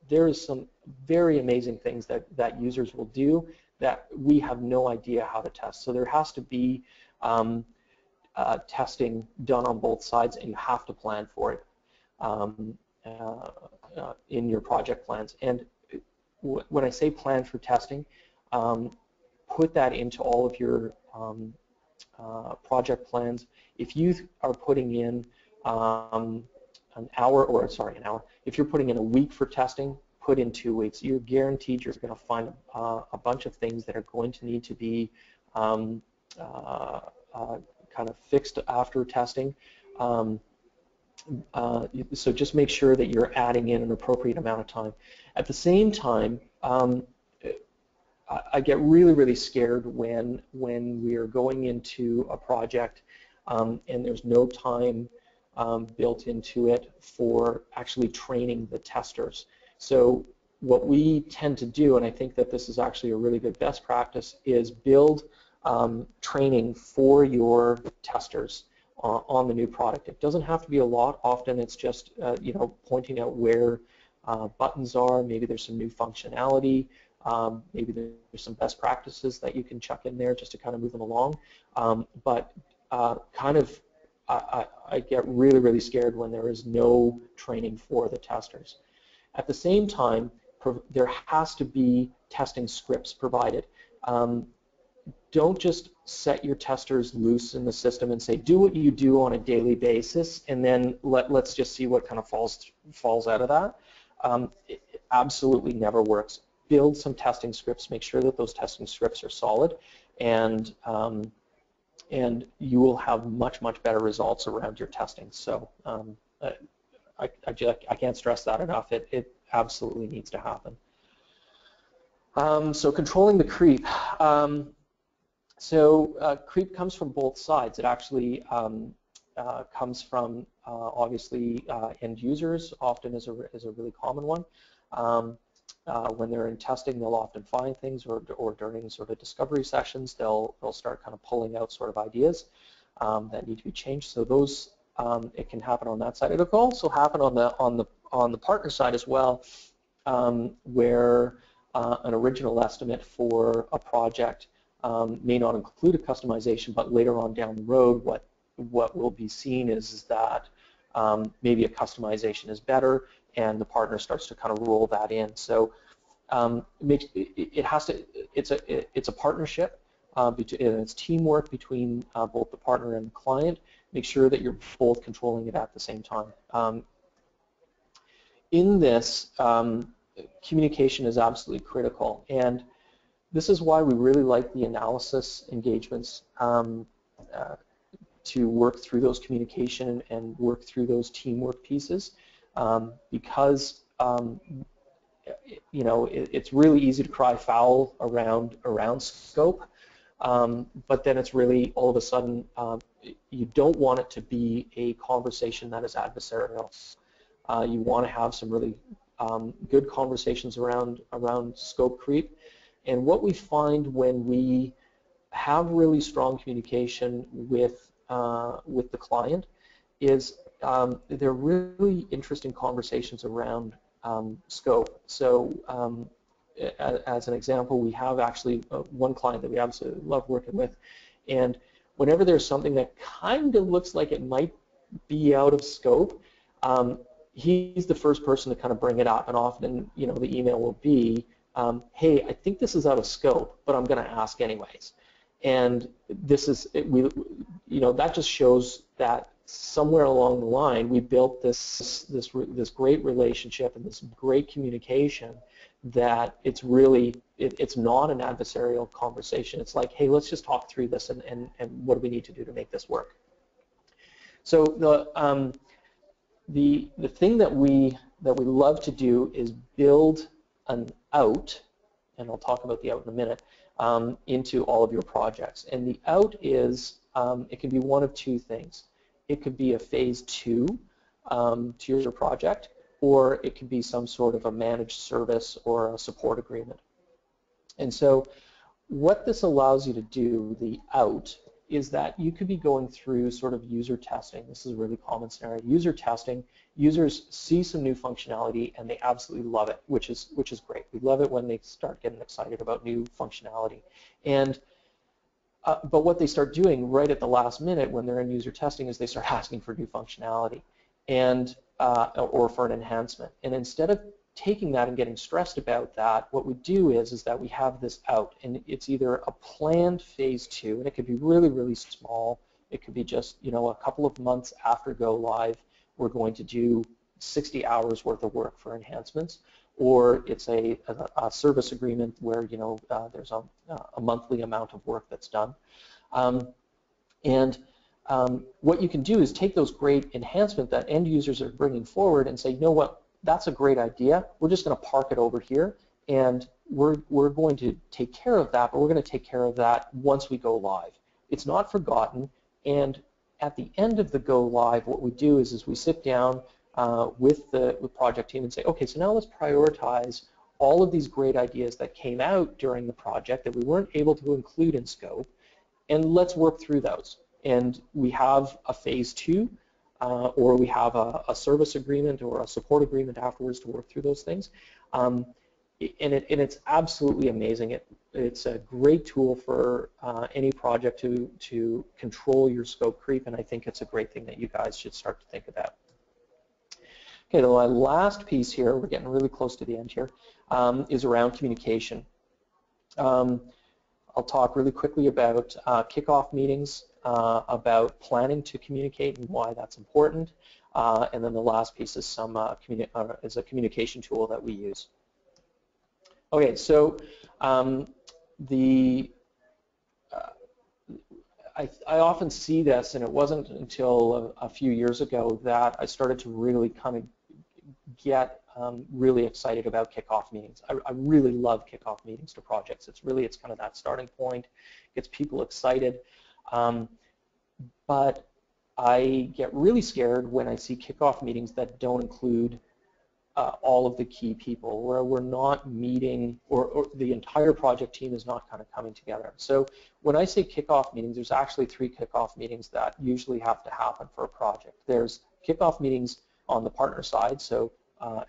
there is some very amazing things that users will do that we have no idea how to test. So there has to be testing done on both sides, and you have to plan for it in your project plans. And when I say plan for testing, put that into all of your project plans. If you are putting in if you're putting in a week for testing, put in 2 weeks. You're guaranteed you're going to find a bunch of things that are going to need to be kind of fixed after testing. So just make sure that you're adding in an appropriate amount of time. At the same time, I get really, really scared when we are going into a project and there's no time built into it for actually training the testers. So what we tend to do, and I think that this is actually a really good best practice, is build training for your testers on the new product. It doesn't have to be a lot. Often it's just pointing out where buttons are. Maybe there's some new functionality. Maybe there's some best practices that you can chuck in there just to kind of move them along. But I get really, really scared when there is no training for the testers. At the same time, there has to be testing scripts provided. Don't just set your testers loose in the system and say, do what you do on a daily basis, and then let's just see what kind of falls out of that. It absolutely never works. Build some testing scripts. Make sure that those testing scripts are solid, and you will have much, much better results around your testing. So I can't stress that enough. It absolutely needs to happen. So controlling the creep. Creep comes from both sides. It actually comes from obviously end users. Often is a really common one. When they're in testing, they'll often find things, or during sort of discovery sessions, they'll start kind of pulling out sort of ideas that need to be changed. So those it can happen on that side. It can also happen on the partner side as well, where an original estimate for a project may not include a customization, but later on down the road, what will be seen is that maybe a customization is better, and the partner starts to kind of roll that in. So it's a partnership, and it's teamwork between both the partner and the client. Make sure that you're both controlling it at the same time. In this, communication is absolutely critical, and this is why we really like the analysis engagements to work through those communication and work through those teamwork pieces, because it's really easy to cry foul around scope, but then it's really all of a sudden you don't want it to be a conversation that is adversarial. You want to have some really good conversations around scope creep. And what we find when we have really strong communication with the client is they're really interesting conversations around scope. So as an example, we have actually one client that we absolutely love working with, and whenever there's something that kind of looks like it might be out of scope, he's the first person to kind of bring it up, and often the email will be, hey, I think this is out of scope, but I'm going to ask anyways. And this is that just shows that somewhere along the line we built this great relationship and this great communication that it's really it's not an adversarial conversation. It's like, hey, let's just talk through this and what do we need to do to make this work. So the thing that we love to do is build an out, and I'll talk about the out in a minute, into all of your projects. And the out is, it can be one of two things. It could be a phase 2 to your project, or it could be some sort of a managed service or a support agreement. And so what this allows you to do, the out, is that you could be going through sort of user testing. This is a really common scenario. User testing, users see some new functionality and they absolutely love it, which is great. We love it when they start getting excited about new functionality. And but what they start doing right at the last minute when they're in user testing is they start asking for new functionality and or for an enhancement. And instead of taking that and getting stressed about that, what we do is that we have this out, and it's either a planned phase 2, and it could be really, really small. It could be just, you know, a couple of months after go live, we're going to do 60 hours worth of work for enhancements, or it's a service agreement where, you know, there's a monthly amount of work that's done. What you can do is take those great enhancements that end users are bringing forward and say, you know what, that's a great idea. We're just going to park it over here, and we're going to take care of that, but we're going to take care of that once we go live. It's not forgotten, and at the end of the go live, what we do is we sit down with the project team and say, okay, so now let's prioritize all of these great ideas that came out during the project that we weren't able to include in scope, and let's work through those. And we have a phase 2, or we have a service agreement or a support agreement afterwards to work through those things. And it's absolutely amazing. It's a great tool for any project to control your scope creep, and I think it's a great thing that you guys should start to think about. Okay, the last piece here, we're getting really close to the end here, is around communication. I'll talk really quickly about kickoff meetings, about planning to communicate and why that's important, and then the last piece is is a communication tool that we use. Okay, so I often see this, and it wasn't until a few years ago that I started to really kind of get really excited about kickoff meetings. I really love kickoff meetings to projects. It's kind of that starting point, gets people excited. But I get really scared when I see kickoff meetings that don't include all of the key people, where we're not meeting, or the entire project team is not kind of coming together. So when I say kickoff meetings, there's actually 3 kickoff meetings that usually have to happen for a project. There's kickoff meetings on the partner side, so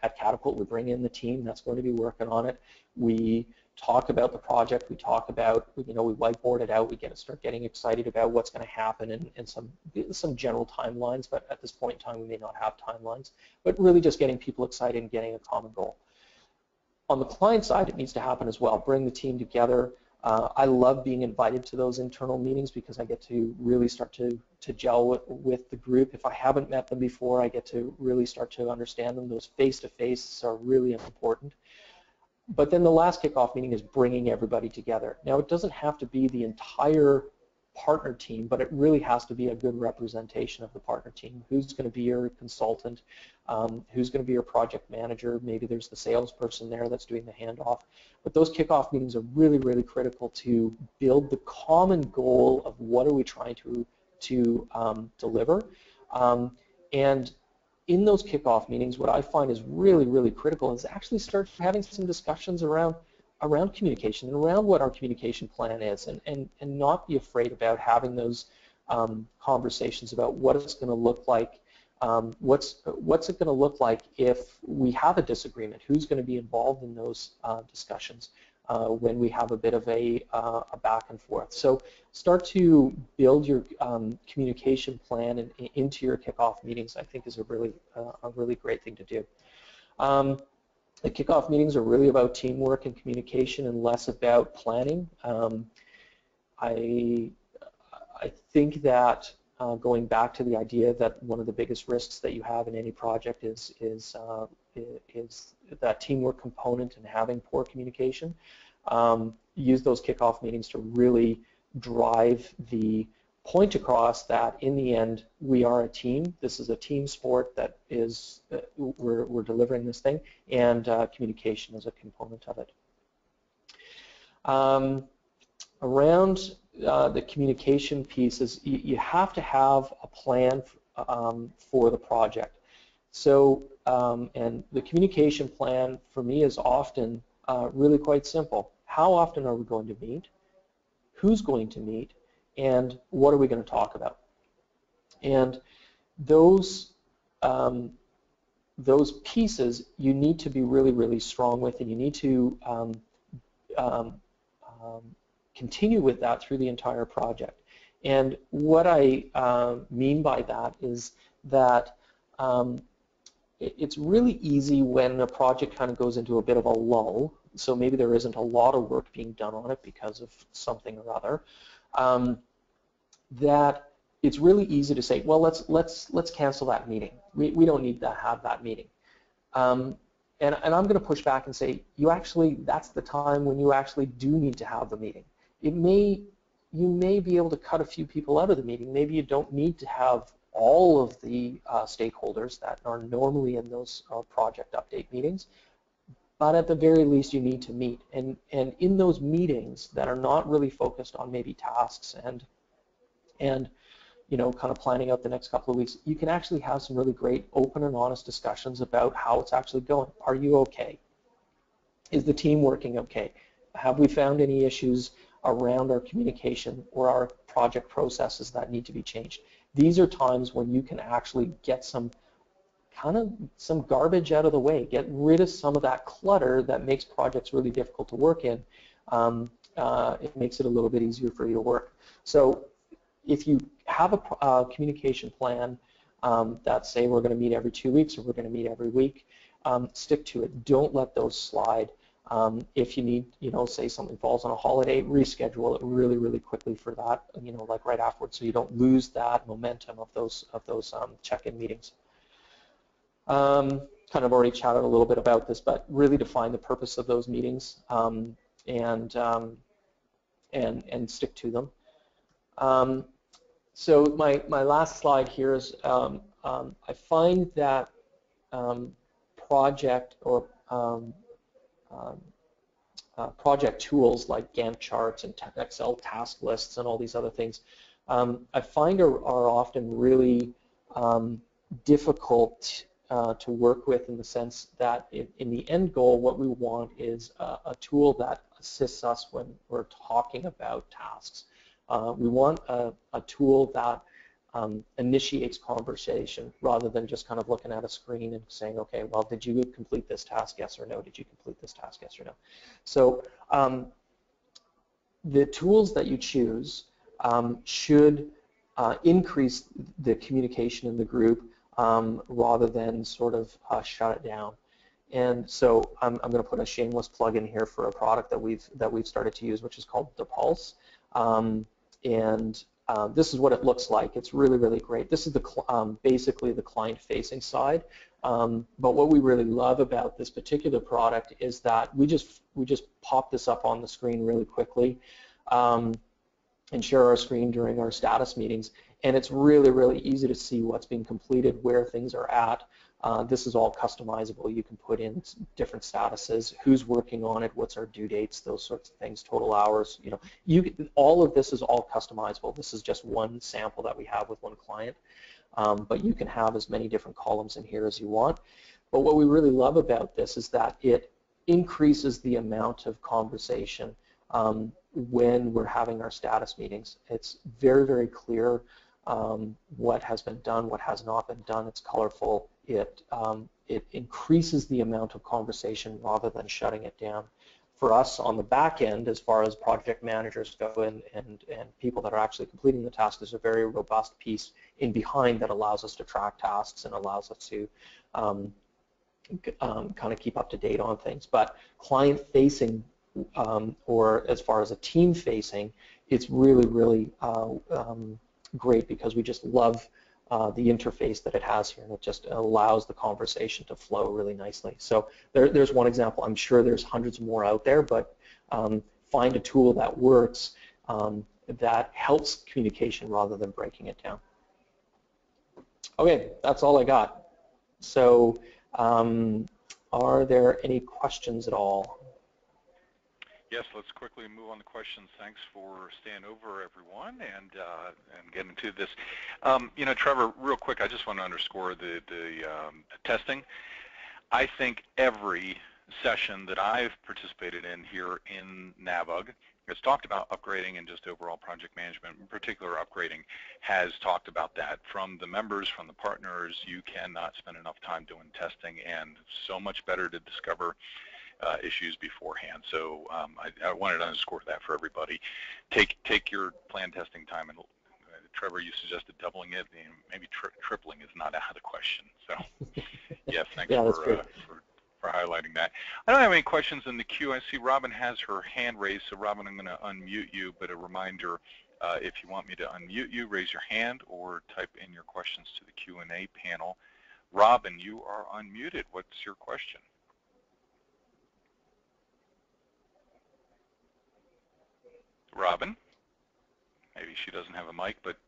at Catapult we bring in the team that's going to be working on it. We talk about the project, we talk about, you know, we whiteboard it out, we start getting excited about what's going to happen and some general timelines, but at this point in time we may not have timelines, but really just getting people excited and getting a common goal. On the client side, it needs to happen as well. Bring the team together. I love being invited to those internal meetings because I get to really start to gel with the group. If I haven't met them before, I get to really start to understand them. Those face-to-face are really important. But then the last kickoff meeting is bringing everybody together. Now, it doesn't have to be the entire partner team, but it really has to be a good representation of the partner team. Who's going to be your consultant? Who's going to be your project manager? Maybe there's the salesperson there that's doing the handoff. But those kickoff meetings are really, really critical to build the common goal of what are we trying to deliver. And in those kickoff meetings, what I find is really, really critical is actually start having some discussions around communication and around what our communication plan is, and not be afraid about having those conversations about what it's going to look like. What's it going to look like if we have a disagreement? Who's going to be involved in those discussions when we have a bit of a back and forth? So start to build your communication plan into your kickoff meetings. I think is a really great thing to do. The kickoff meetings are really about teamwork and communication and less about planning. I think that going back to the idea that one of the biggest risks that you have in any project is that teamwork component and having poor communication. Use those kickoff meetings to really drive the point across that in the end we are a team. This is a team sport that is we're delivering this thing, and communication is a component of it. around the communication pieces, you have to have a plan for the project. So, and the communication plan for me is often really quite simple. How often are we going to meet? Who's going to meet? And what are we going to talk about? And those pieces you need to be really, really strong with, and you need to continue with that through the entire project. And what I mean by that is that it's really easy when a project kind of goes into a bit of a lull, so maybe there isn't a lot of work being done on it because of something or other, that it's really easy to say, well, let's cancel that meeting. We don't need to have that meeting. And I'm going to push back and say, that's the time when you actually do need to have the meeting. You may be able to cut a few people out of the meeting. Maybe you don't need to have all of the stakeholders that are normally in those project update meetings, but at the very least you need to meet. And in those meetings that are not really focused on maybe tasks and you know, kind of planning out the next couple of weeks, you can actually have some really great open and honest discussions about how it's actually going. Are you okay? Is the team working okay? Have we found any issues around our communication or our project processes that need to be changed? These are times when you can actually get some garbage out of the way, get rid of some of that clutter that makes projects really difficult to work in. It makes it a little bit easier for you to work. So if you have a communication plan that say we're going to meet every 2 weeks or we're going to meet every week, stick to it. Don't let those slide. If you need, you know, say something falls on a holiday, reschedule it really, really quickly for that, you know, like right afterwards, so you don't lose that momentum of those check-in meetings. Kind of already chatted a little bit about this, but really define the purpose of those meetings and stick to them. So my last slide here is I find that project or project tools like Gantt charts and Excel task lists and all these other things, I find are often really difficult to work with, in the sense that in the end goal, what we want is a tool that assists us when we're talking about tasks. We want a tool that initiates conversation rather than just kind of looking at a screen and saying, okay, well, did you complete this task, yes or no? Did you complete this task, yes or no? So the tools that you choose should increase the communication in the group rather than sort of shut it down. And so I'm going to put a shameless plug in here for a product that we've started to use, which is called the Pulse. This is what it looks like. It's really, really great. This is basically the client-facing side. But what we really love about this particular product is that we just pop this up on the screen really quickly and share our screen during our status meetings. And it's really, really easy to see what's being completed, where things are at. This is all customizable. You can put in different statuses, who's working on it, what's our due dates, those sorts of things, total hours. You know, all of this is all customizable. This is just one sample that we have with one client, but you can have as many different columns in here as you want. But what we really love about this is that it increases the amount of conversation when we're having our status meetings. It's very, very clear what has been done, what has not been done. It's colorful. It increases the amount of conversation rather than shutting it down. For us on the back end, as far as project managers go and people that are actually completing the task, there's a very robust piece in behind that allows us to track tasks and allows us to kind of keep up to date on things. But client-facing or as far as a team-facing, it's really, really great, because we just love the interface that it has here, and it just allows the conversation to flow really nicely. So there's one example. I'm sure there's hundreds more out there, but find a tool that works that helps communication rather than breaking it down. Okay, that's all I got. So are there any questions at all? Yes, let's quickly move on to questions. Thanks for staying over, everyone, and getting to this. You know, Trevor, real quick, I just want to underscore the testing. I think every session that I've participated in here in NAVUG has talked about upgrading and just overall project management, in particular upgrading, has talked about that. From the members, from the partners, you cannot spend enough time doing testing, and so much better to discover issues beforehand. So I wanted to underscore that for everybody. Take your planned testing time, and Trevor, you suggested doubling it, and maybe tripling is not out of the question. So yes, thanks for highlighting that. I don't have any questions in the queue. I see Robin has her hand raised, so Robin, I'm going to unmute you, but a reminder, if you want me to unmute you, raise your hand or type in your questions to the Q&A panel. Robin, you are unmuted. What's your question? Robin? Maybe she doesn't have a mic, but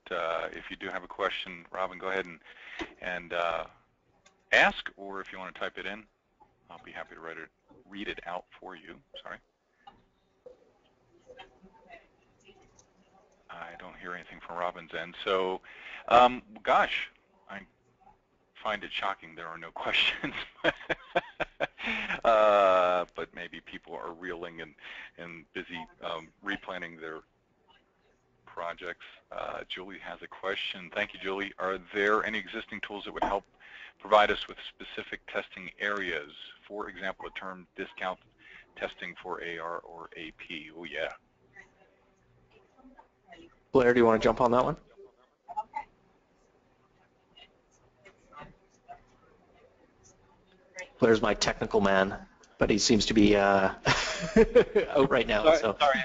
if you do have a question, Robin, go ahead and ask, or if you want to type it in, I'll be happy to read it out for you. Sorry. I don't hear anything from Robin's end. So, gosh, I find it shocking there are no questions. But maybe people are reeling and busy replanning their projects. Julie has a question. Thank you, Julie. Are there any existing tools that would help provide us with specific testing areas? For example, the term discount testing for AR or AP. Oh, yeah. Blair, do you want to jump on that one? Blair's my technical man, but he seems to be out right now. Sorry,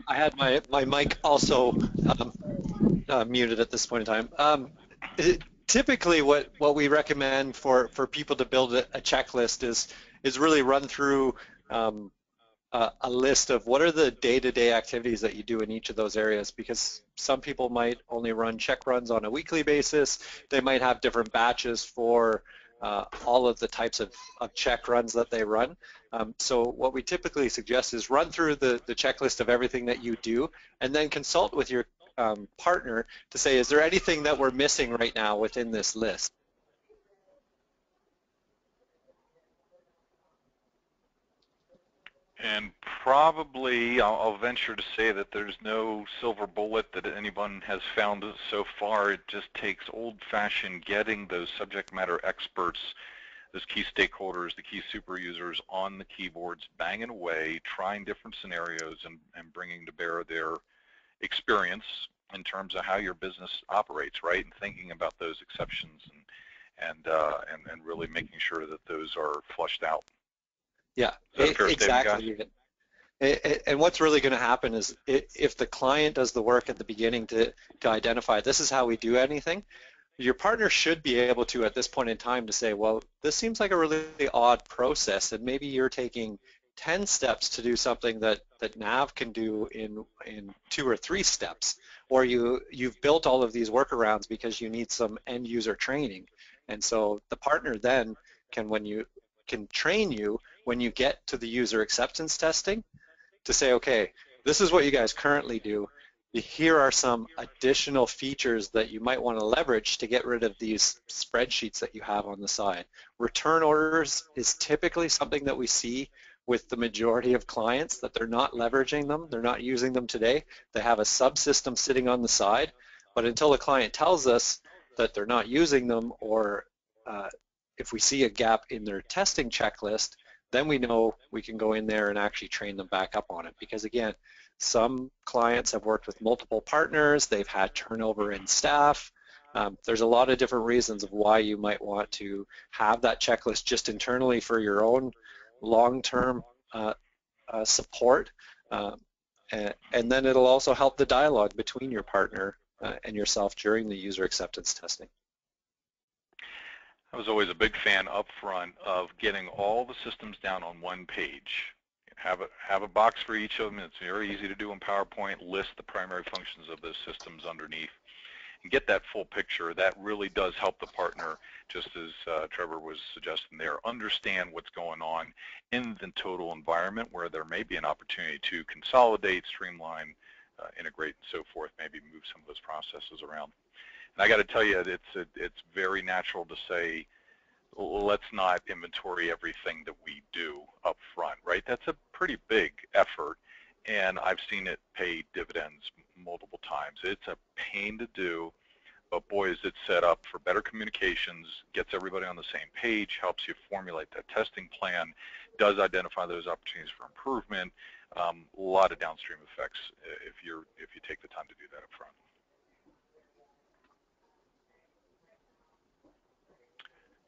I had my mic also muted at this point in time. Typically, what we recommend for people to build a checklist is really run through a list of what are the day-to-day activities that you do in each of those areas, because some people might only run check runs on a weekly basis. They might have different batches for all of the types of check runs that they run. So what we typically suggest is run through the checklist of everything that you do, and then consult with your partner to say, is there anything that we're missing right now within this list? And probably, I'll venture to say that there's no silver bullet that anyone has found so far. It just takes old-fashioned getting those subject matter experts, those key stakeholders, the key super users on the keyboards, banging away, trying different scenarios, and bringing to bear their experience in terms of how your business operates, right? And thinking about those exceptions and really making sure that those are flushed out. Yeah, exactly. And what's really going to happen is if the client does the work at the beginning to identify this is how we do anything, your partner should be able to, at this point in time, to say, well, this seems like a really odd process, and maybe you're taking 10 steps to do something that NAV can do in 2 or 3 steps, or you've built all of these workarounds because you need some end user training. And so the partner then can train you when you get to the user acceptance testing to say, okay, this is what you guys currently do. Here are some additional features that you might want to leverage to get rid of these spreadsheets that you have on the side. Return orders is typically something that we see with the majority of clients, that they're not leveraging them, they're not using them today. They have a subsystem sitting on the side, but until the client tells us that they're not using them, or if we see a gap in their testing checklist, then we know we can go in there and actually train them back up on it. Because again, some clients have worked with multiple partners, they've had turnover in staff. There's a lot of different reasons of why you might want to have that checklist just internally for your own long-term support. And then it'll also help the dialogue between your partner and yourself during the user acceptance testing. I was always a big fan up front of getting all the systems down on one page. Have a box for each of them. It's very easy to do in PowerPoint. List the primary functions of those systems underneath, and get that full picture, that really does help the partner, just as Trevor was suggesting there, understand what's going on in the total environment where there may be an opportunity to consolidate, streamline, integrate, and so forth, maybe move some of those processes around. And I got to tell you, it's very natural to say, let's not inventory everything that we do up front, right? That's a pretty big effort, and I've seen it pay dividends multiple times. It's a pain to do, but boy, is it set up for better communications, gets everybody on the same page, helps you formulate that testing plan, does identify those opportunities for improvement. A lot of downstream effects if you take the time to do that up front.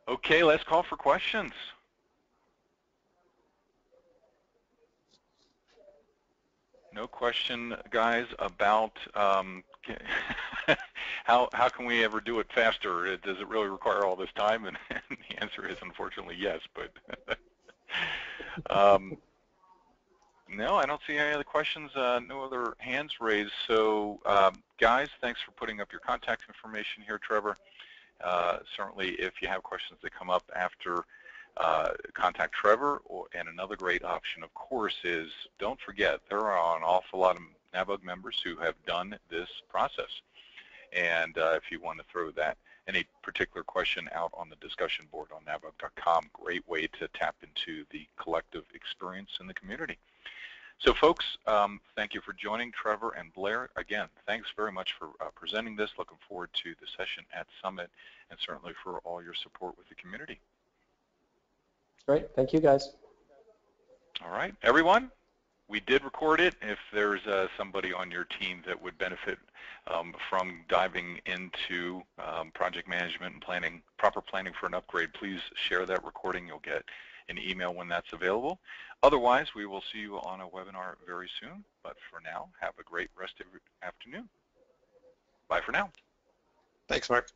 Okay, let's call for questions. No question, guys, about how can we ever do it faster? Does it really require all this time? And the answer is unfortunately yes, but no, I don't see any other questions, no other hands raised. So guys, thanks for putting up your contact information here, Trevor. Certainly if you have questions that come up after, contact Trevor, and another great option, of course, is don't forget there are an awful lot of NAVUG members who have done this process. And if you want to throw that, any particular question out on the discussion board on navug.com, great way to tap into the collective experience in the community. So folks, thank you for joining Trevor and Blair. Again, thanks very much for presenting this. Looking forward to the session at Summit, and certainly for all your support with the community. Great, thank you guys. All right, everyone, we did record it. If there's somebody on your team that would benefit from diving into project management and planning, proper planning for an upgrade, please share that recording. You'll get an email when that's available. Otherwise, we will see you on a webinar very soon. But for now, have a great rest of your afternoon. Bye for now. Thanks, Mark.